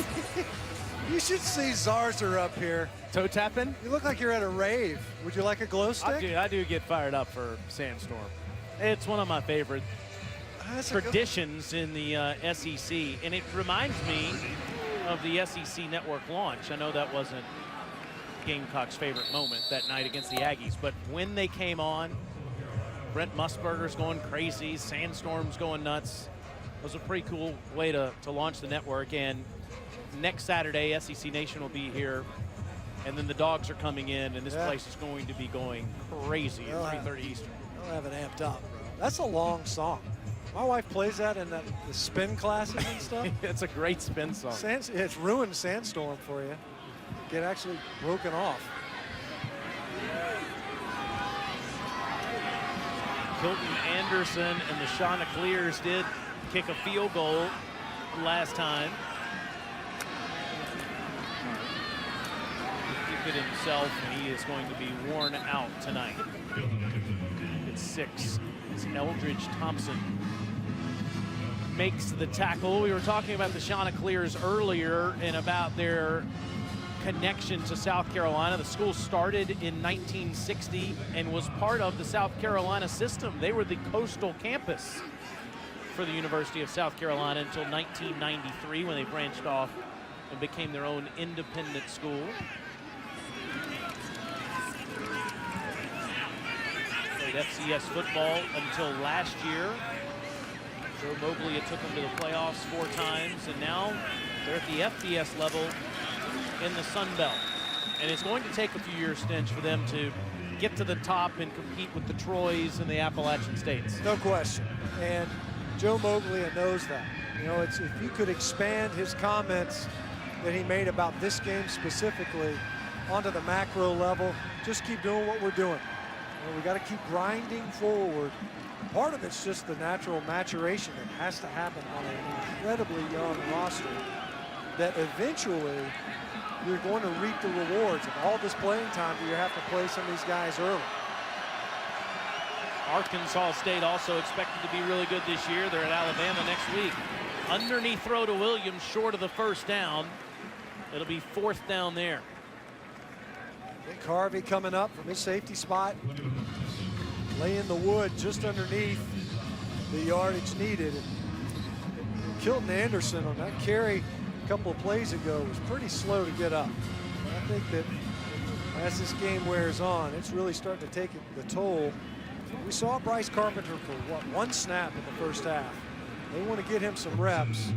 You should see Zarzer up here. Toe tapping? You look like you're at a rave. Would you like a glow stick? I do get fired up for Sandstorm. It's one of my favorite traditions in the SEC, and it reminds me of the SEC Network launch. I know that wasn't Gamecock's favorite moment that night against the Aggies, but when they came on, Brent Musburger's going crazy, Sandstorm's going nuts. It was a pretty cool way to launch the network, and next Saturday, SEC Nation will be here, and then the Dogs are coming in, and this place is going to be going crazy at 3:30 Eastern. They'll have it amped up, bro. That's a long song. My wife plays that in the spin classes and stuff. It's a great spin song. It's ruined Sandstorm for you. Get actually broken off. Hilton Anderson and the Chanticleers did kick a field goal last time. He kept it himself, and he is going to be worn out tonight. It's 6. It's Eldridge Thompson makes the tackle. We were talking about the Chanticleers earlier and about their connection to South Carolina. The school started in 1960 and was part of the South Carolina system. They were the coastal campus for the University of South Carolina until 1993, when they branched off and became their own independent school. Played FCS football until last year. Joe Moglia took them to the playoffs 4 times, and now they're at the FBS level in the Sun Belt. And it's going to take a few years, Stench, for them to get to the top and compete with the Troys and the Appalachian States. No question. And Joe Moglia knows that. You know, if you could expand his comments that he made about this game specifically onto the macro level, just keep doing what we're doing. You know, we got to keep grinding forward. Part of it's just the natural maturation that has to happen on an incredibly young roster, that eventually you're going to reap the rewards of all this playing time. You have to play some of these guys early. Arkansas State also expected to be really good this year. They're at Alabama next week. Underneath throw to Williams, short of the 1st down. It'll be 4th down there. Nick Harvey coming up from his safety spot. Laying the wood just underneath the yardage needed. And Kilton Anderson on that carry a couple of plays ago was pretty slow to get up. And I think that as this game wears on, it's really starting to take the toll. We saw Bryce Carpenter for, what, 1 snap in the 1st half. They want to get him some reps.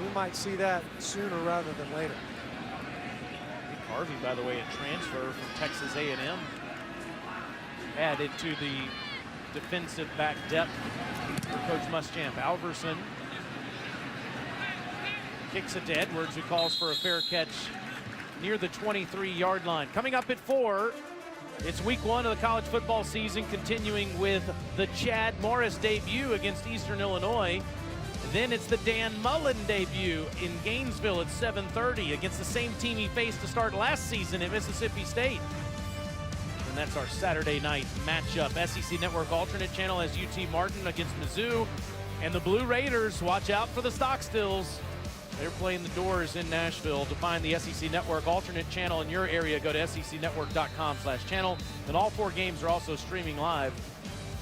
We might see that sooner rather than later. Nick Harvey, by the way, a transfer from Texas A&M. Added to the defensive back depth for Coach Muschamp. Alverson kicks it to Edwards, who calls for a fair catch near the 23-yard line. Coming up at 4, it's week 1 of the college football season, continuing with the Chad Morris debut against Eastern Illinois. Then it's the Dan Mullen debut in Gainesville at 7:30 against the same team he faced to start last season at Mississippi State. And that's our Saturday night matchup. SEC Network alternate channel has UT Martin against Mizzou. And the Blue Raiders, watch out for the Stockstills. They're playing the Doors in Nashville. To find the SEC Network alternate channel in your area, go to secnetwork.com/channel. And all 4 games are also streaming live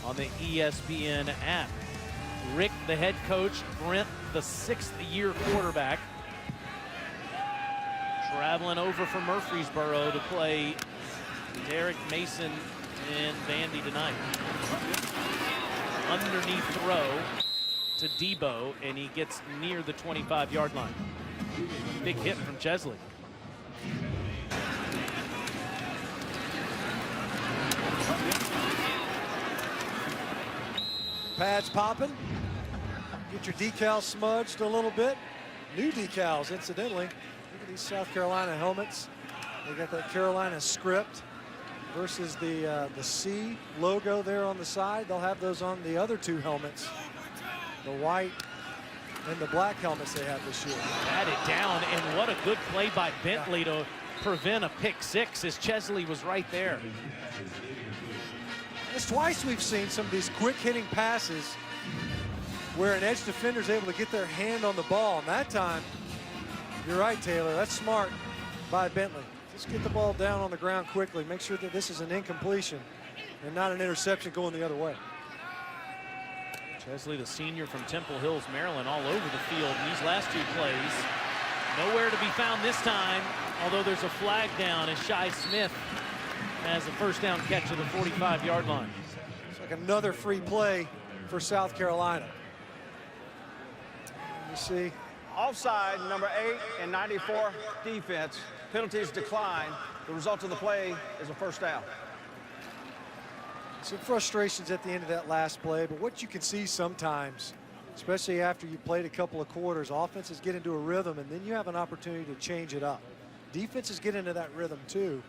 on the ESPN app. Rick, the head coach, Brent, the 6th-year quarterback, traveling over from Murfreesboro to play Derek Mason and Vandy tonight. Underneath throw to Debo, and he gets near the 25-yard line. Big hit from Chesley. Pads popping. Get your decals smudged a little bit. New decals, incidentally. Look at these South Carolina helmets. They got that Carolina script versus the C logo there on the side. They'll have those on the other 2 helmets. The white and the black helmets they have this year. Had it down, and what a good play by Bentley to prevent a pick 6 as Chesley was right there. It's twice we've seen some of these quick hitting passes where an edge defender is able to get their hand on the ball. And that time, you're right, Taylor, that's smart by Bentley. Just get the ball down on the ground quickly. Make sure that this is an incompletion and not an interception going the other way. Chesley, the senior from Temple Hills, Maryland, all over the field in these last 2 plays. Nowhere to be found this time, although there's a flag down as Shi Smith has a first down catch at the 45-yard line. It's like another free play for South Carolina. You see. Offside, number 8 and 94 defense. Penalties decline. The result of the play is a first down. Some frustrations at the end of that last play, but what you can see sometimes, especially after you played a couple of quarters, offenses get into a rhythm, and then you have an opportunity to change it up. Defenses get into that rhythm too.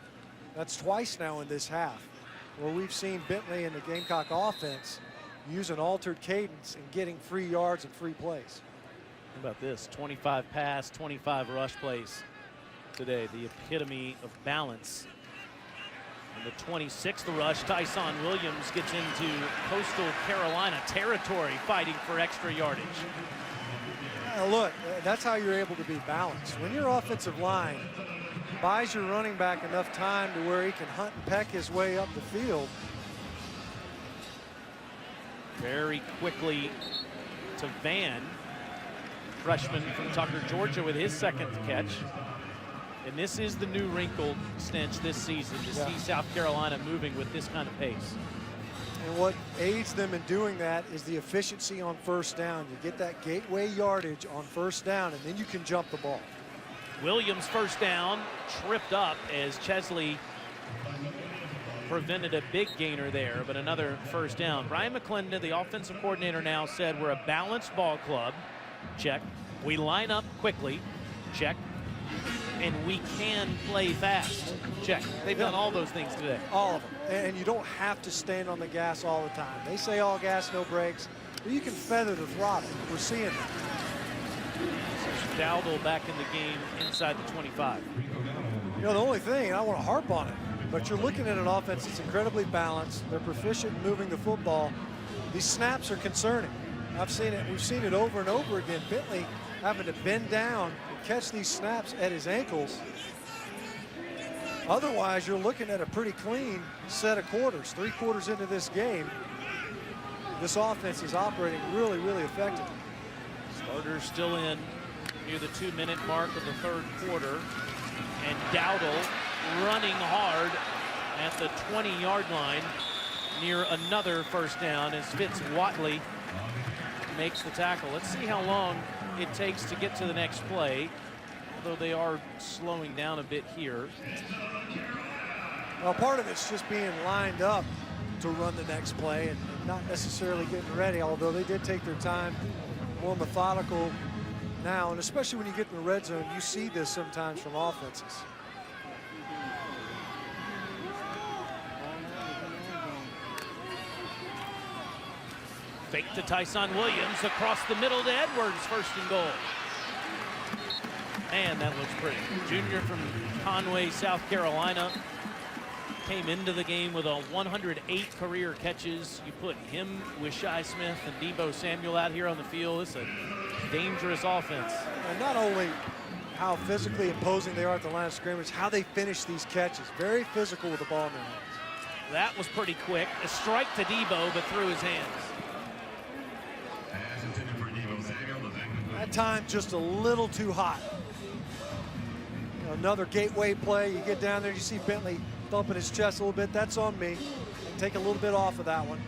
That's twice now in this half where we've seen Bentley and the Gamecock offense use an altered cadence and getting free yards and free plays. How about this? 25 pass, 25 rush plays today. The epitome of balance. In the 26th rush, Tyson Williams gets into Coastal Carolina territory fighting for extra yardage. Look, that's how you're able to be balanced. When your offensive line buys your running back enough time to where he can hunt and peck his way up the field. Very quickly to Van, freshman from Tucker, Georgia, with his 2nd catch. And this is the new wrinkle stench this season, to see South Carolina moving with this kind of pace. And what aids them in doing that is the efficiency on first down. You get that gateway yardage on first down, and then you can jump the ball. Williams first down, tripped up as Chesley prevented a big gainer there, but another first down. Brian McClendon, the offensive coordinator, now said we're a balanced ball club. Check. We line up quickly. Check. And we can play fast. Check. They've done all those things today. All of them. And you don't have to stand on the gas all the time. They say all gas, no brakes. But you can feather the throttle. We're seeing that. Dowdle back in the game inside the 25. You know, the only thing, and I want to harp on it, but you're looking at an offense that's incredibly balanced. They're proficient in moving the football. These snaps are concerning. I've seen it. We've seen it over and over again. Bentley having to bend down and catch these snaps at his ankles. Otherwise, you're looking at a pretty clean set of quarters. 3 quarters into this game, this offense is operating really, really effectively. Starters still in near the 2-minute mark of the 3rd quarter. And Dowdle running hard at the 20-yard line near another first down as Fitz Watley makes the tackle. Let's see how long it takes to get to the next play, although they are slowing down a bit here. Well, part of it's just being lined up to run the next play and not necessarily getting ready, although they did take their time, more methodical now, and especially when you get in the red zone, you see this sometimes from offenses. Fake to Tyson Williams across the middle to Edwards, 1st and goal. Man, that looks pretty. Junior from Conway, South Carolina. came into the game with a 108 career catches. You put him with Shi Smith and Deebo Samuel out here on the field. It's a dangerous offense. And not only how physically imposing they are at the line of scrimmage, how they finish these catches. Very physical with the ball in their hands. That was pretty quick. A strike to Deebo, but through his hands. At times, just a little too hot. You know, another gateway play. You get down there, you see Bentley thumping his chest a little bit. That's on me. Take a little bit off of that one.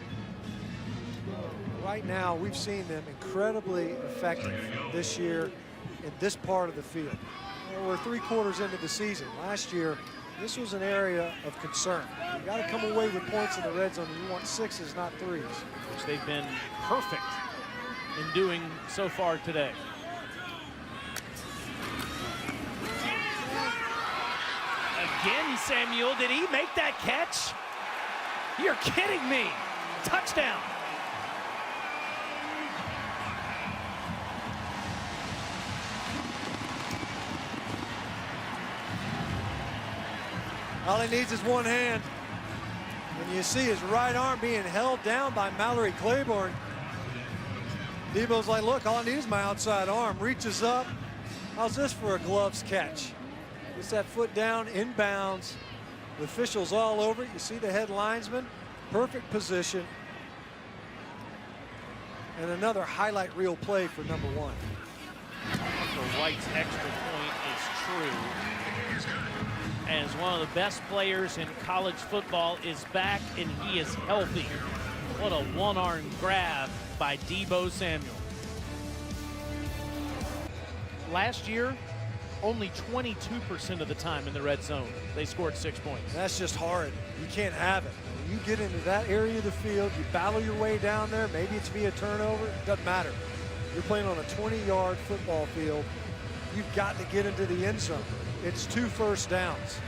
Right now, we've seen them incredibly effective this year in this part of the field. You know, we're 3/4 into the season. Last year, this was an area of concern. You got to come away with points in the red zone. You want 6s, not 3s. Which they've been perfect in doing so far today. Again, Samuel, did he make that catch? You're kidding me. Touchdown. All he needs is one hand. And you see his right arm being held down by Mallory Claiborne. Deebo's like, look, all I need is my outside arm. Reaches up. How's this for a gloves catch? Gets that foot down, inbounds. The officials all over it. You see the head linesman. Perfect position. And another highlight reel play for number 1. For White's extra point is true. As one of the best players in college football is back and he is healthy. What a one-arm grab by Deebo Samuel. Last year, only 22% of the time in the red zone, they scored 6 points. That's just hard. You can't have it. When you get into that area of the field, you battle your way down there. Maybe it's via turnover. It doesn't matter. You're playing on a 20-yard football field. You've got to get into the end zone. It's 2 first downs.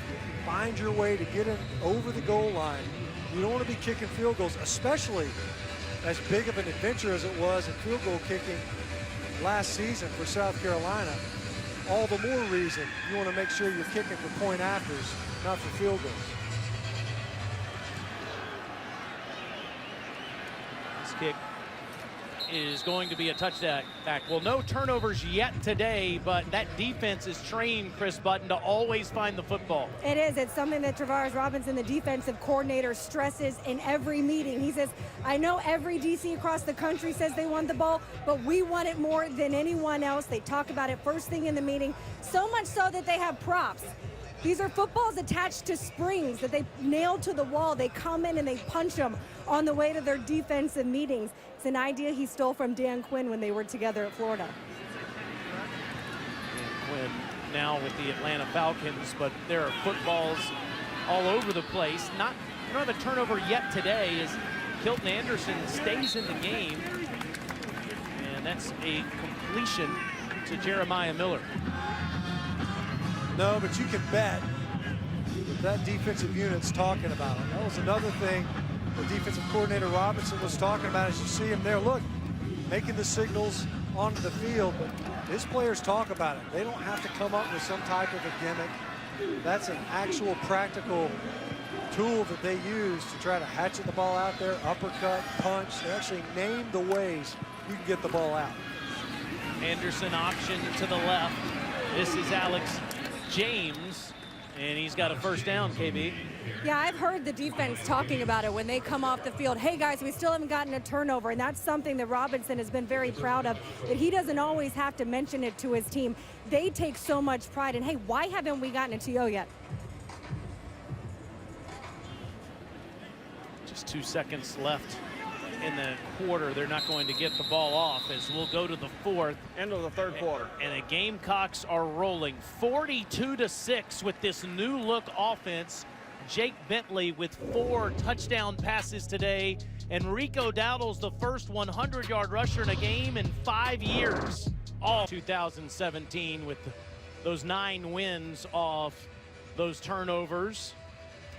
Find your way to get in over the goal line. You don't want to be kicking field goals, especially as big of an adventure as it was in field goal kicking last season for South Carolina. All the more reason you want to make sure you're kicking for point afters, not for field goals. This kick is going to be a touchdown back. Well, no turnovers yet today, but that defense is trained, Chris Button, to always find the football. It is. It's something that Travaris Robinson, the defensive coordinator, stresses in every meeting. He says, I know every DC across the country says they want the ball, but we want it more than anyone else. They talk about it first thing in the meeting, so much so that they have props. These are footballs attached to springs that they nail to the wall. They come in and they punch them on the way to their defensive meetings. It's an idea he stole from Dan Quinn when they were together at Florida. Quinn now with the Atlanta Falcons, but there are footballs all over the place. Not a turnover yet today as Kilton Anderson stays in the game. And that's a completion to Jeremiah Miller. No, but you can bet that defensive unit's talking about it. That was another thing the defensive coordinator Robinson was talking about as you see him there. Look, making the signals onto the field, but his players talk about it. They don't have to come up with some type of a gimmick. That's an actual practical tool that they use to try to hatchet the ball out there, uppercut, punch. They actually name the ways you can get the ball out. Anderson option to the left. This is Alex James, and he's got a first down, KB. Yeah, I've heard the defense talking about it when they come off the field. Hey, guys, we still haven't gotten a turnover, and that's something that Robinson has been very proud of, that he doesn't always have to mention it to his team. They take so much pride in, hey, why haven't we gotten a TO yet? Just 2 seconds left in the quarter. They're not going to get the ball off as we'll go to the 4th. End of the third quarter. And the Gamecocks are rolling 42-6 with this new look offense. Jake Bentley with 4 touchdown passes today. And Rico Dowdle's the first 100-yard rusher in a game in 5 years. All 2017 with those 9 wins off those turnovers.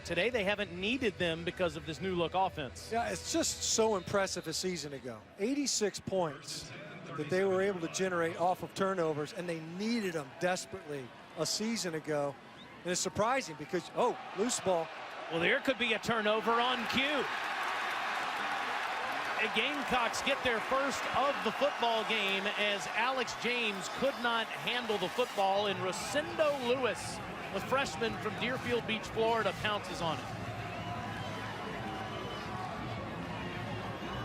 Today they haven't needed them because of this new look offense. Yeah, it's just so impressive a season ago. 86 points that they were able to generate off of turnovers, and they needed them desperately a season ago. And it's surprising because, oh, loose ball. Well, there could be a turnover on cue. The Gamecocks get their first of the football game as Alex James could not handle the football, and Rosendo Lewis, the freshman from Deerfield Beach, Florida, pounces on it.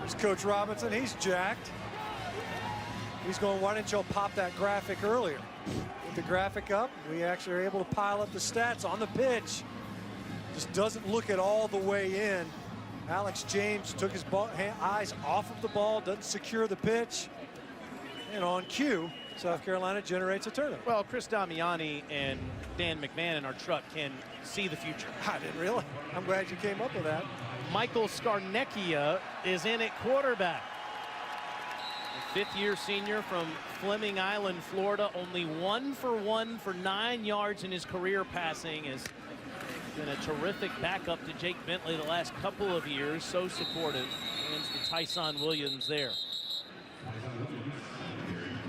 There's Coach Robinson. He's jacked. He's going, why didn't y'all pop that graphic earlier? With the graphic up, we actually are able to pile up the stats on the pitch. Just doesn't look it all the way in. Alex James took his eyes off of the ball, doesn't secure the pitch. And on cue, South Carolina generates a turnover. Well, Chris Damiani and Dan McMahon in our truck can see the future. I didn't really. I'm glad you came up with that. Michael Scarnecchia is in at quarterback. A fifth-year senior from Fleming Island, Florida, only 1 for 1 for 9 yards in his career passing. Has been a terrific backup to Jake Bentley the last couple of years. So supportive. Hands to Tyson Williams there.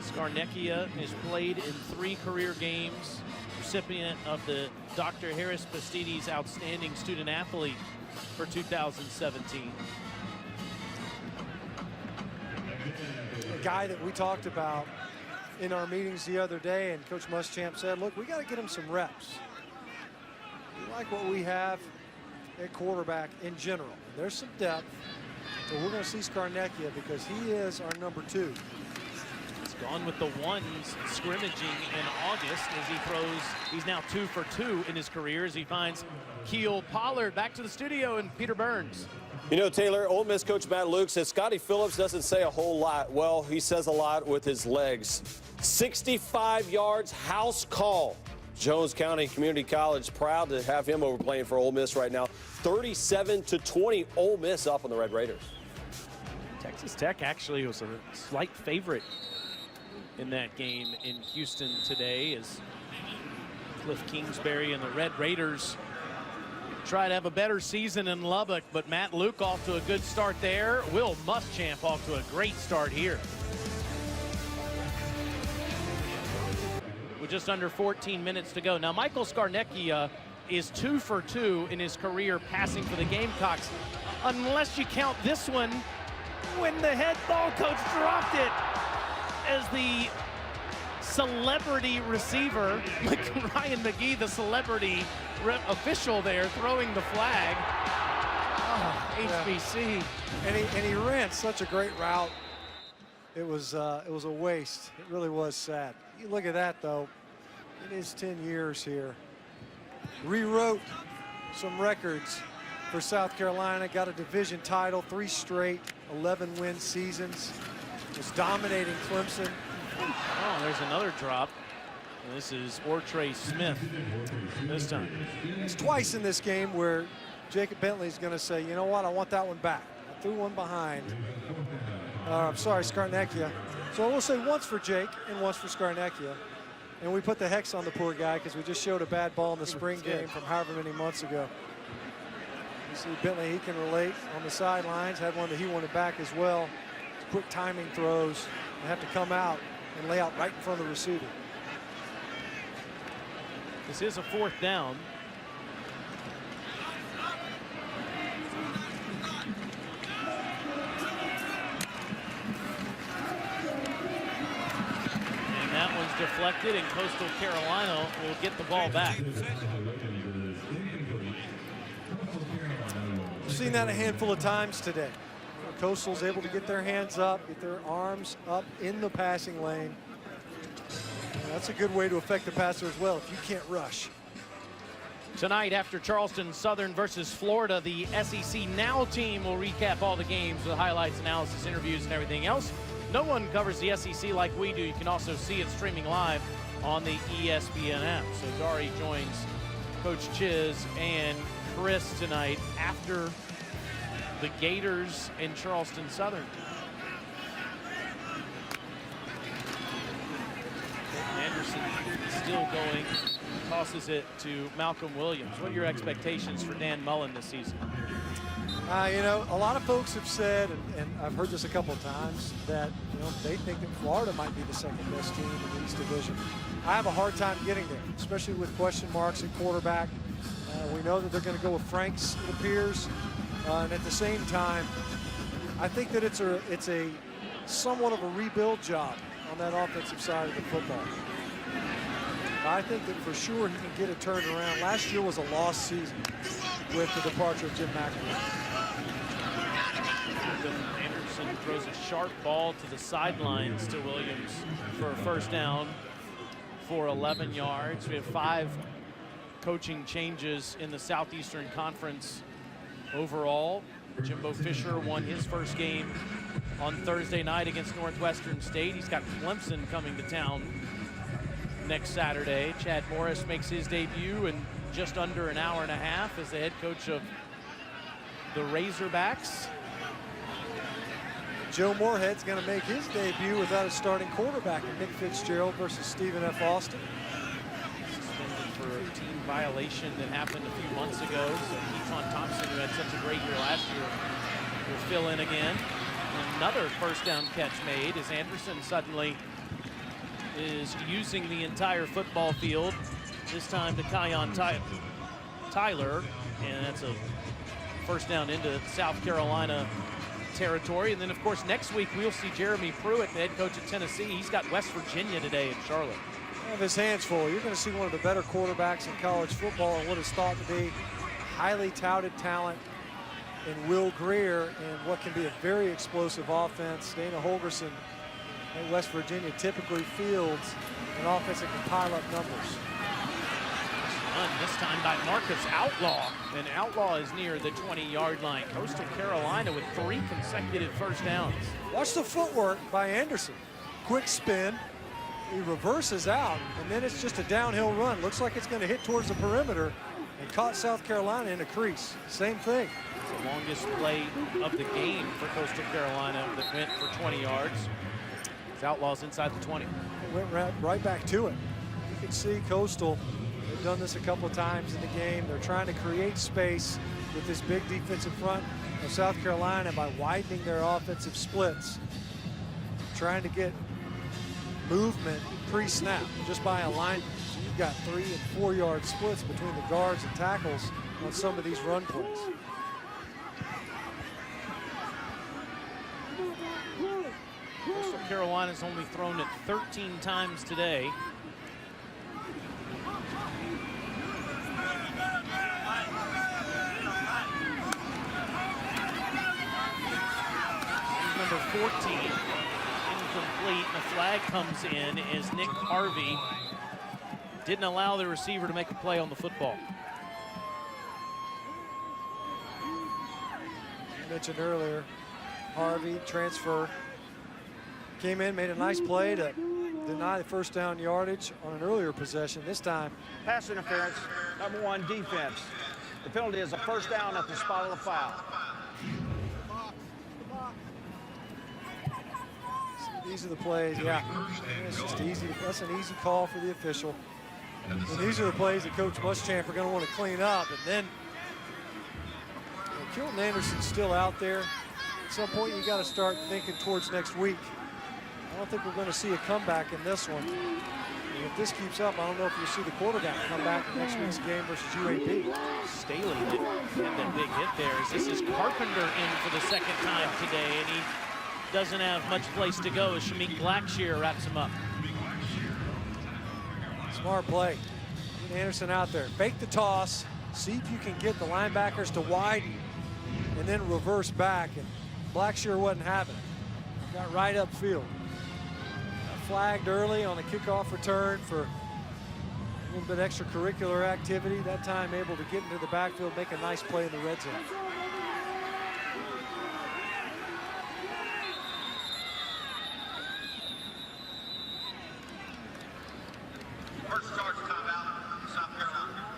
Scarnecchia has played in 3 career games. Recipient of the Dr. Harris Pastides Outstanding Student Athlete for 2017. A guy that we talked about in our meetings the other day, and Coach Muschamp said, look, we got to get him some reps. We like what we have at quarterback in general. There's some depth, but we're going to see Scarnecchia because he is our number 2. He's gone with the ones scrimmaging in August as he throws. He's now 2 for 2 in his career as he finds Keel Pollard. Back to the studio and Peter Burns. You know, Taylor, Ole Miss coach Matt Luke says Scotty Phillips doesn't say a whole lot. Well, he says a lot with his legs. 65 yards, house call. Jones County Community College proud to have him over playing for Ole Miss right now. 37-20, Ole Miss up on the Red Raiders. Texas Tech actually was a slight favorite in that game in Houston today as Cliff Kingsbury and the Red Raiders try to have a better season in Lubbock, but Matt Luke off to a good start there. Will Muschamp off to a great start here. With just under 14 minutes to go. Now, Michael Scarnecchia is 2 for 2 in his career passing for the Gamecocks, unless you count this one when the head ball coach dropped it as the celebrity receiver, Ryan McGee, the celebrity official there, throwing the flag. Oh, HBC. And he ran such a great route. It was a waste. It really was sad. You look at that, though. In his 10 years here, rewrote some records for South Carolina. Got a division title, 3 straight 11-win seasons. Was dominating Clemson. Oh, there's another drop. And this is Ortre Smith this time. It's twice in this game where Jacob Bentley's going to say, you know what, I want that one back. I threw one behind. I'm sorry, Scarnecchia. So we'll say once for Jake and once for Scarnecchia. And we put the hex on the poor guy because we just showed a bad ball in the spring game from however many months ago. You see Bentley, he can relate on the sidelines. Had one that he wanted back as well. Quick timing throws. They have to come out and lay out right in front of the receiver. This is a 4th down. And that one's deflected, and Coastal Carolina will get the ball back. We've seen that a handful of times today. Coastal's able to get their hands up, get their arms up in the passing lane. And that's a good way to affect the passer as well if you can't rush. Tonight, after Charleston Southern versus Florida, the SEC Now team will recap all the games with highlights, analysis, interviews, and everything else. No one covers the SEC like we do. You can also see it streaming live on the ESPN app. So Dari joins Coach Chiz and Chris tonight after the Gators and Charleston Southern. Anderson still going, tosses it to Malcolm Williams. What are your expectations for Dan Mullen this season? You know, a lot of folks have said, and I've heard this a couple of times, that they think that Florida might be the 2nd best team in the East Division. I have a hard time getting there, especially with question marks at quarterback. We know that they're going to go with Franks, it appears. And at the same time, I think that it's a somewhat of a rebuild job on that offensive side of the football. I think that for sure he can get it turned around. Last year was a lost season with the departure of Jim McElwain. Anderson throws a sharp ball to the sidelines to Williams for a first down for 11 yards. We have 5 coaching changes in the Southeastern Conference overall. Jimbo Fisher won his first game on Thursday night against Northwestern State. He's got Clemson coming to town next Saturday. Chad Morris makes his debut in just under an hour and a half as the head coach of the Razorbacks. Joe Moorhead's going to make his debut without a starting quarterback in Nick Fitzgerald versus Stephen F. Austin. Suspended for a team violation that happened a few months ago. So Keaton Thompson, who had such a great year last year, will fill in again. Another first down catch made as Anderson suddenly is using the entire football field, this time to Kion Tyler, and that's a first down into South Carolina territory. And then, of course, next week we'll see Jeremy Pruitt, the head coach of Tennessee. He's got West Virginia today in Charlotte. Have his hands full. You're going to see one of the better quarterbacks in college football and what is thought to be highly touted talent in Will Greer and what can be a very explosive offense. Dana Holgerson at West Virginia typically fields an offense that can pile up numbers. Run this time by Marcus Outlaw, and Outlaw is near the 20-yard line. Coastal Carolina with 3 consecutive first downs. Watch the footwork by Anderson. Quick spin, he reverses out, and then it's just a downhill run. Looks like it's going to hit towards the perimeter and caught South Carolina in a crease. Same thing. It's the longest play of the game for Coastal Carolina that went for 20 yards. It's Outlaw's inside the 20. It went right back to it. You can see Coastal, they've done this a couple of times in the game. They're trying to create space with this big defensive front of South Carolina by widening their offensive splits, trying to get movement pre-snap just by alignment. So you've got 3- and 4-yard splits between the guards and tackles on some of these run plays. Coastal Carolina's only thrown it 13 times today. Number 14, incomplete, and the flag comes in as Nick Harvey didn't allow the receiver to make a play on the football. You mentioned earlier, Harvey, transfer, came in, made a nice play to deny the first down yardage on an earlier possession. This time, Pass interference, number 1, defense. The penalty is a first down at the spot of the foul. these are the plays, yeah. It's just easy. That's an easy call for the official. And these are the plays that Coach Muschamp are going to want to clean up. And then Kilton Anderson's still out there. At some point, you got to start thinking towards next week. I don't think we're going to see a comeback in this one. And if this keeps up, I don't know if you'll see the quarterback come back in next week's game versus UAB. Staley had that big hit there. This is Carpenter in for the second time today, and he doesn't have much place to go as Shamik Blackshear wraps him up. Smart play. Get Anderson out there. Fake the toss. See if you can get the linebackers to widen and then reverse back. And Blackshear wasn't having it. Got right upfield. Got flagged early on the kickoff return for a little bit extracurricular activity. That time able to get into the backfield, make a nice play in the red zone.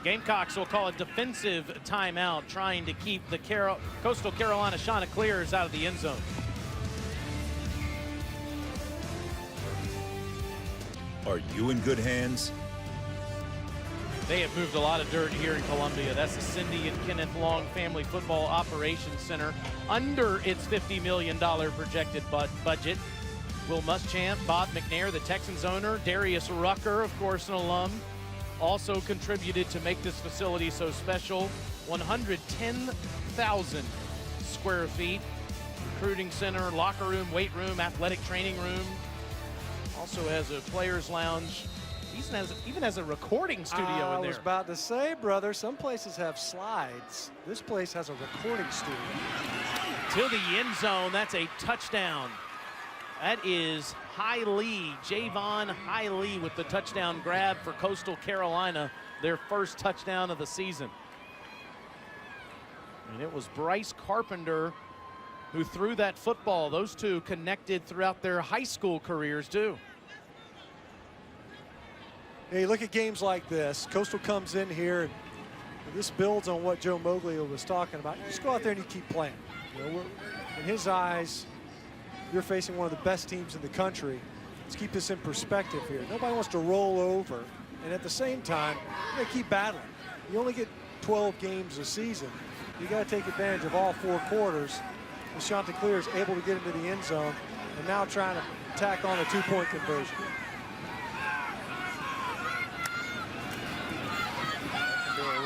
Gamecocks will call a defensive timeout, trying to keep the Coastal Carolina Chanticleers out of the end zone. Are you in good hands? They have moved a lot of dirt here in Columbia. That's the Cindy and Kenneth Long Family Football Operations Center under its $50 million projected budget. Will Muschamp, Bob McNair, the Texans owner, Darius Rucker, of course, an alum, also contributed to make this facility so special. 110,000 square feet. Recruiting center, locker room, weight room, athletic training room. Also has a player's lounge. Even has a recording studio in there. I was about to say, brother, some places have slides. This place has a recording studio. To the end zone, that's a touchdown. That is Lee, Javon Lee with the touchdown grab for Coastal Carolina, their first touchdown of the season. And it was Bryce Carpenter who threw that football. Those two connected throughout their high school careers too. Hey, look at games like this. Coastal comes in here, and this builds on what Joe Moglia was talking about. You just go out there and you keep playing. You know, in his eyes, you're facing one of the best teams in the country. Let's keep this in perspective here. Nobody wants to roll over, and at the same time, you gotta keep battling. You only get 12 games a season. You got to take advantage of all 4 quarters. And Chanticleer is able to get into the end zone, and now trying to tack on a 2-point conversion.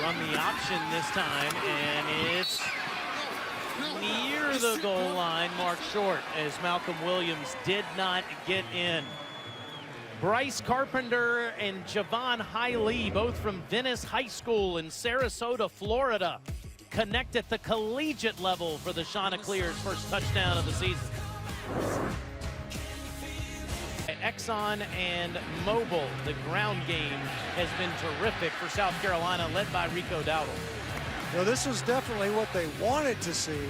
Run the option this time, and it's near the goal line, marked short, as Malcolm Williams did not get in. Bryce Carpenter and Javon Lee, both from Venice High School in Sarasota, Florida, connect at the collegiate level for the Chanticleers' first touchdown of the season. Exxon and Mobile, the ground game has been terrific for South Carolina, led by Rico Dowdle. You know, this was definitely what they wanted to see.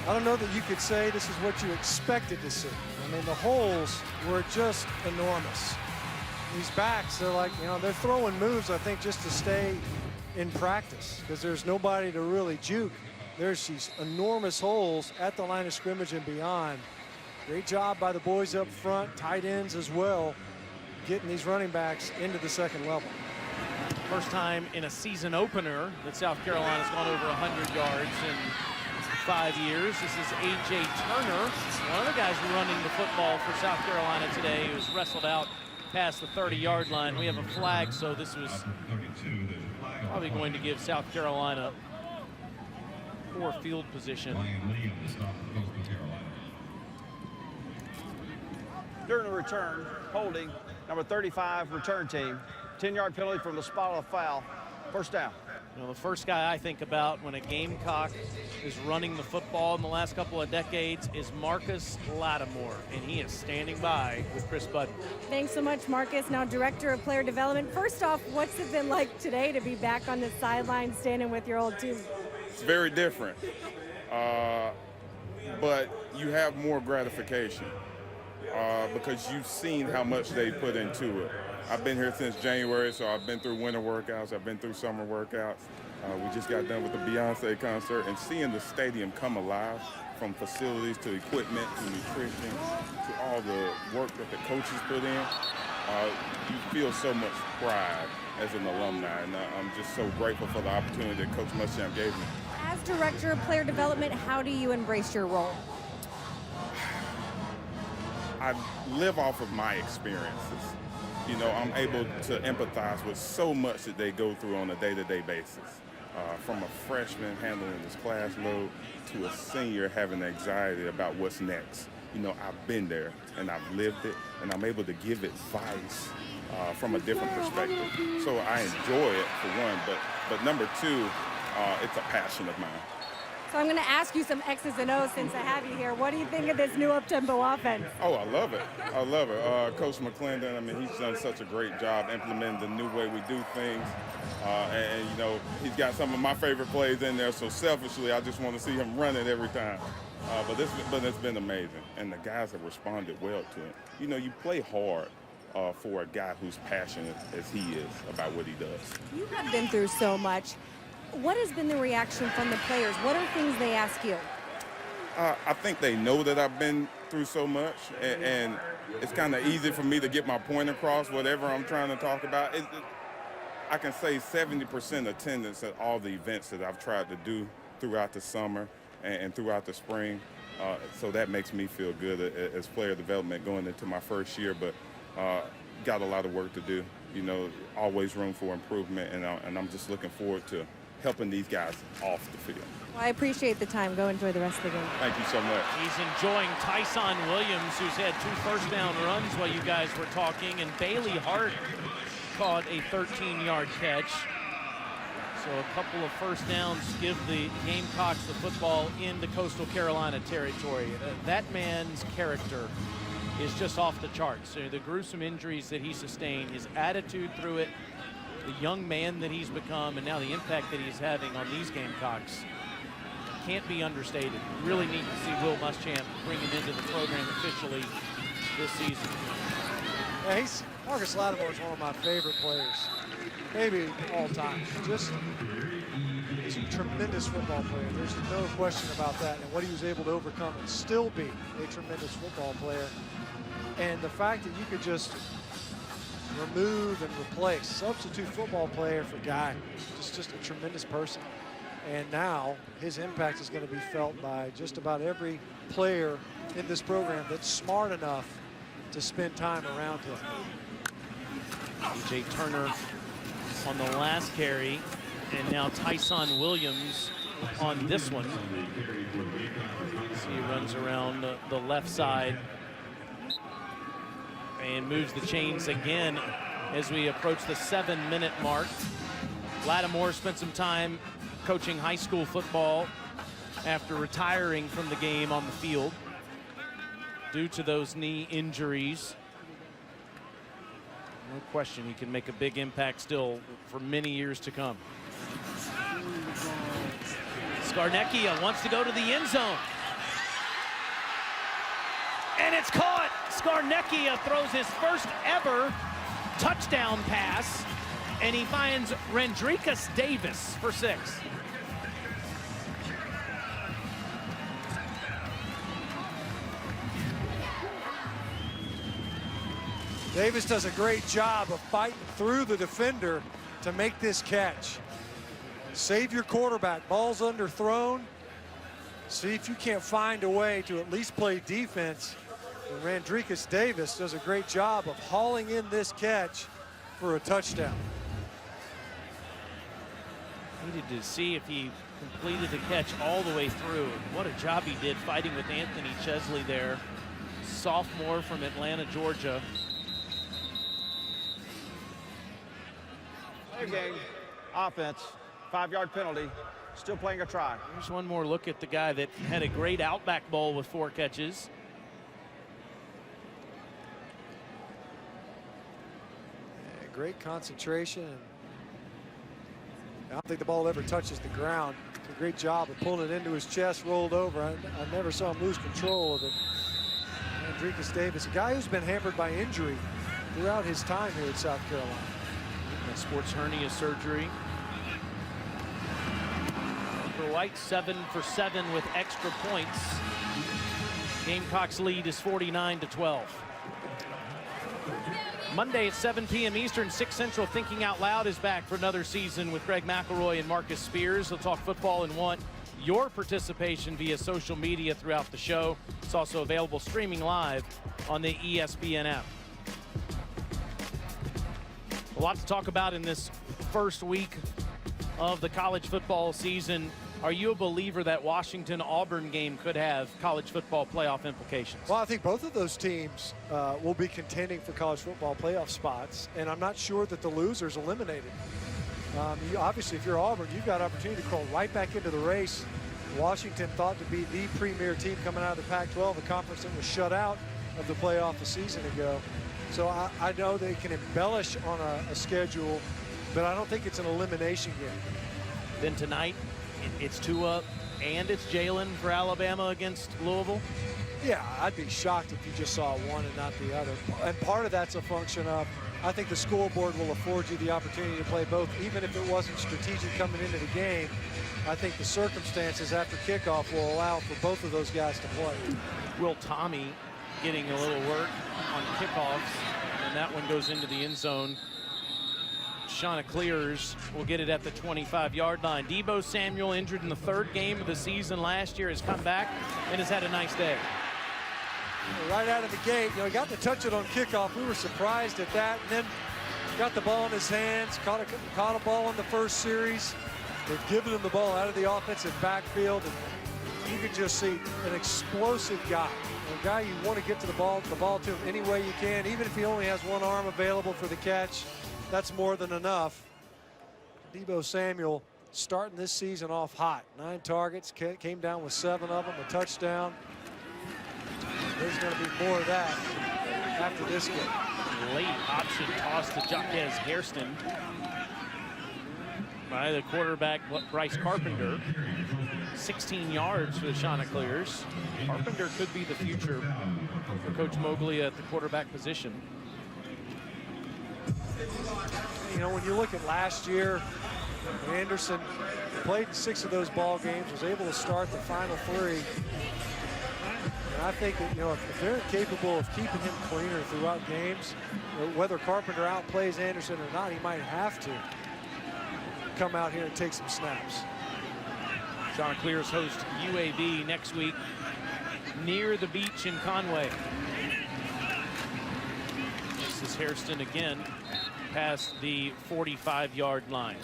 I don't know that you could say this is what you expected to see. I mean, the holes were just enormous. These backs, they're like, you know, they're throwing moves, I think, just to stay in practice because there's nobody to really juke. There's these enormous holes at the line of scrimmage and beyond. Great job by the boys up front, tight ends as well, getting these running backs into the second level. First time in a season opener that South Carolina's gone over 100 yards in 5 years. This is A.J. Turner, one of the guys running the football for South Carolina today, who's wrestled out past the 30-yard line. We have a flag, so this was probably going to give South Carolina poor field position. During the return, holding, number 35, return team. 10-yard penalty from the spot of foul. First down. You know, the first guy I think about when a Gamecock is running the football in the last couple of decades is Marcus Lattimore, and he is standing by with Chris Budden. Thanks so much, Marcus. Now, Director of Player Development. First off, what's it been like today to be back on the sideline standing with your old team? It's very different, but you have more gratification because you've seen how much they put into it. I've been here since January, so I've been through winter workouts, I've been through summer workouts. We just got done with the Beyonce concert, and seeing the stadium come alive, from facilities to equipment to nutrition to all the work that the coaches put in, you feel so much pride as an alumni, and I'm just so grateful for the opportunity that Coach Muschamp gave me. As Director of Player Development, how do you embrace your role? I live off of my experiences. You know, I'm able to empathize with so much that they go through on a day-to-day basis. From a freshman handling this class load to a senior having anxiety about what's next. You know, I've been there and I've lived it, and I'm able to give advice from a different perspective. So I enjoy it, for one, but number two, it's a passion of mine. So I'm going to ask you some X's and O's since I have you here. What do you think of this new up-tempo offense? Oh, I love it. I love it. Coach McClendon, I mean, he's done such a great job implementing the new way we do things. And, you know, he's got some of my favorite plays in there, so selfishly, I just want to see him run it every time. But it's been amazing, and the guys have responded well to it. You know, you play hard for a guy who's passionate as he is about what he does. You have been through so much. What has been the reaction from the players? What are things they ask you? I think they know that I've been through so much, and it's kind of easy for me to get my point across, whatever I'm trying to talk about. I can say 70% attendance at all the events that I've tried to do throughout the summer and throughout the spring. So that makes me feel good as player development going into my first year. But got a lot of work to do. You know, always room for improvement, and I'm just looking forward to helping these guys off the field. Well, I appreciate the time. Go enjoy the rest of the game. Thank you so much. He's enjoying Tyson Williams, who's had 2 first-down runs while you guys were talking, and Bailey Hart caught a 13-yard catch. So a couple of first downs give the Gamecocks the football into Coastal Carolina territory. That man's character is just off the charts. So the gruesome injuries that he sustained, his attitude through it, the young man that he's become, and now the impact that he's having on these Gamecocks can't be understated. Really neat to see Will Muschamp bring him into the program officially this season. Yeah, Marcus Lattimore is one of my favorite players, maybe all time. He's a tremendous football player. There's no question about that. And what he was able to overcome and still be a tremendous football player. And the fact that you could just remove and replace, substitute football player for Guy, just a tremendous person. And now his impact is going to be felt by just about every player in this program that's smart enough to spend time around him. A.J. Turner on the last carry, and now Tyson Williams on this one. See, he runs around the left side and moves the chains again as we approach the 7-minute mark. Lattimore spent some time coaching high school football after retiring from the game on the field due to those knee injuries. No question he can make a big impact still for many years to come. Scarnecchia wants to go to the end zone. And it's caught. Scarnecchia throws his first ever touchdown pass, and he finds Rendricus Davis for 6. Davis does a great job of fighting through the defender to make this catch. Save your quarterback. Ball's underthrown. See if you can't find a way to at least play defense. And Rendricus Davis does a great job of hauling in this catch for a touchdown. Needed to see if he completed the catch all the way through. What a job he did fighting with Anthony Chesley there. Sophomore from Atlanta, Georgia. Game, offense, 5-yard penalty, still playing a try. Here's one more look at the guy that had a great Outback Bowl with 4 catches. Yeah, great concentration. I don't think the ball ever touches the ground. A great job of pulling it into his chest, rolled over. I never saw him lose control of it. Rendricus Davis, a guy who's been hampered by injury throughout his time here at South Carolina. Sports hernia surgery. For White, 7 for 7 with extra points. Gamecocks lead is 49-12. Monday at 7 p.m. Eastern, 6 Central. Thinking Out Loud is back for another season with Greg McElroy and Marcus Spears. They'll talk football and want your participation via social media throughout the show. It's also available streaming live on the ESPN app. A lot to talk about in this first week of the college football season. Are you a believer that Washington-Auburn game could have college football playoff implications? Well, I think both of those teams will be contending for college football playoff spots, and I'm not sure that the loser's eliminated. Obviously, if you're Auburn, you've got opportunity to crawl right back into the race. Washington thought to be the premier team coming out of the Pac-12, a conference that was shut out of the playoff a season ago. So I know they can embellish on a schedule, but I don't think it's an elimination game. Then tonight, it's Tua and it's Jalen for Alabama against Louisville? Yeah, I'd be shocked if you just saw one and not the other. And part of that's a function of, I think the scoreboard will afford you the opportunity to play both, even if it wasn't strategic coming into the game. I think the circumstances after kickoff will allow for both of those guys to play. Will Tommy getting a little work on kickoffs, and that one goes into the end zone. Chanticleers will get it at the 25-yard line. Deebo Samuel, injured in the 3rd game of the season last year, has come back and has had a nice day. right out of the gate. You know, he got to touch it on kickoff. We were surprised at that. And then got the ball in his hands, caught a ball in the first series. They've given him the ball out of the offensive backfield. And you can just see an explosive guy. A guy you want to get to the ball to him any way you can. Even if he only has one arm available for the catch, that's more than enough. Deebo Samuel starting this season off hot. 9 targets, came down with 7 of them, a touchdown. There's going to be more of that after this game. Late option toss to Jaquez Hairston by the quarterback Bryce Carpenter. 16 yards for the Chanticleers. Carpenter could be the future for Coach Moglia at the quarterback position. You know, when you look at last year, Anderson played in 6 of those ball games, was able to start the final 3. And I think that, you know, if they're capable of keeping him cleaner throughout games, whether Carpenter outplays Anderson or not, he might have to come out here and take some snaps. Chanticleers host UAB next week near the beach in Conway. This is Hairston again past the 45-yard line.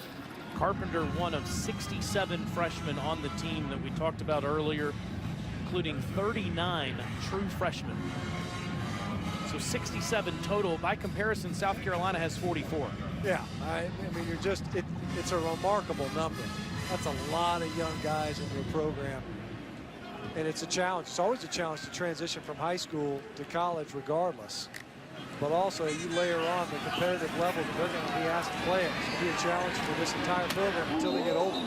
Carpenter, one of 67 freshmen on the team that we talked about earlier, including 39 true freshmen. So 67 total. By comparison, South Carolina has 44. Yeah, I mean, you're just, it's a remarkable number. That's a lot of young guys in your program. And it's a challenge. It's always a challenge to transition from high school to college regardless. But also you layer on the competitive level that they're going to be asked to play at. It's going to be a challenge for this entire program until they get older.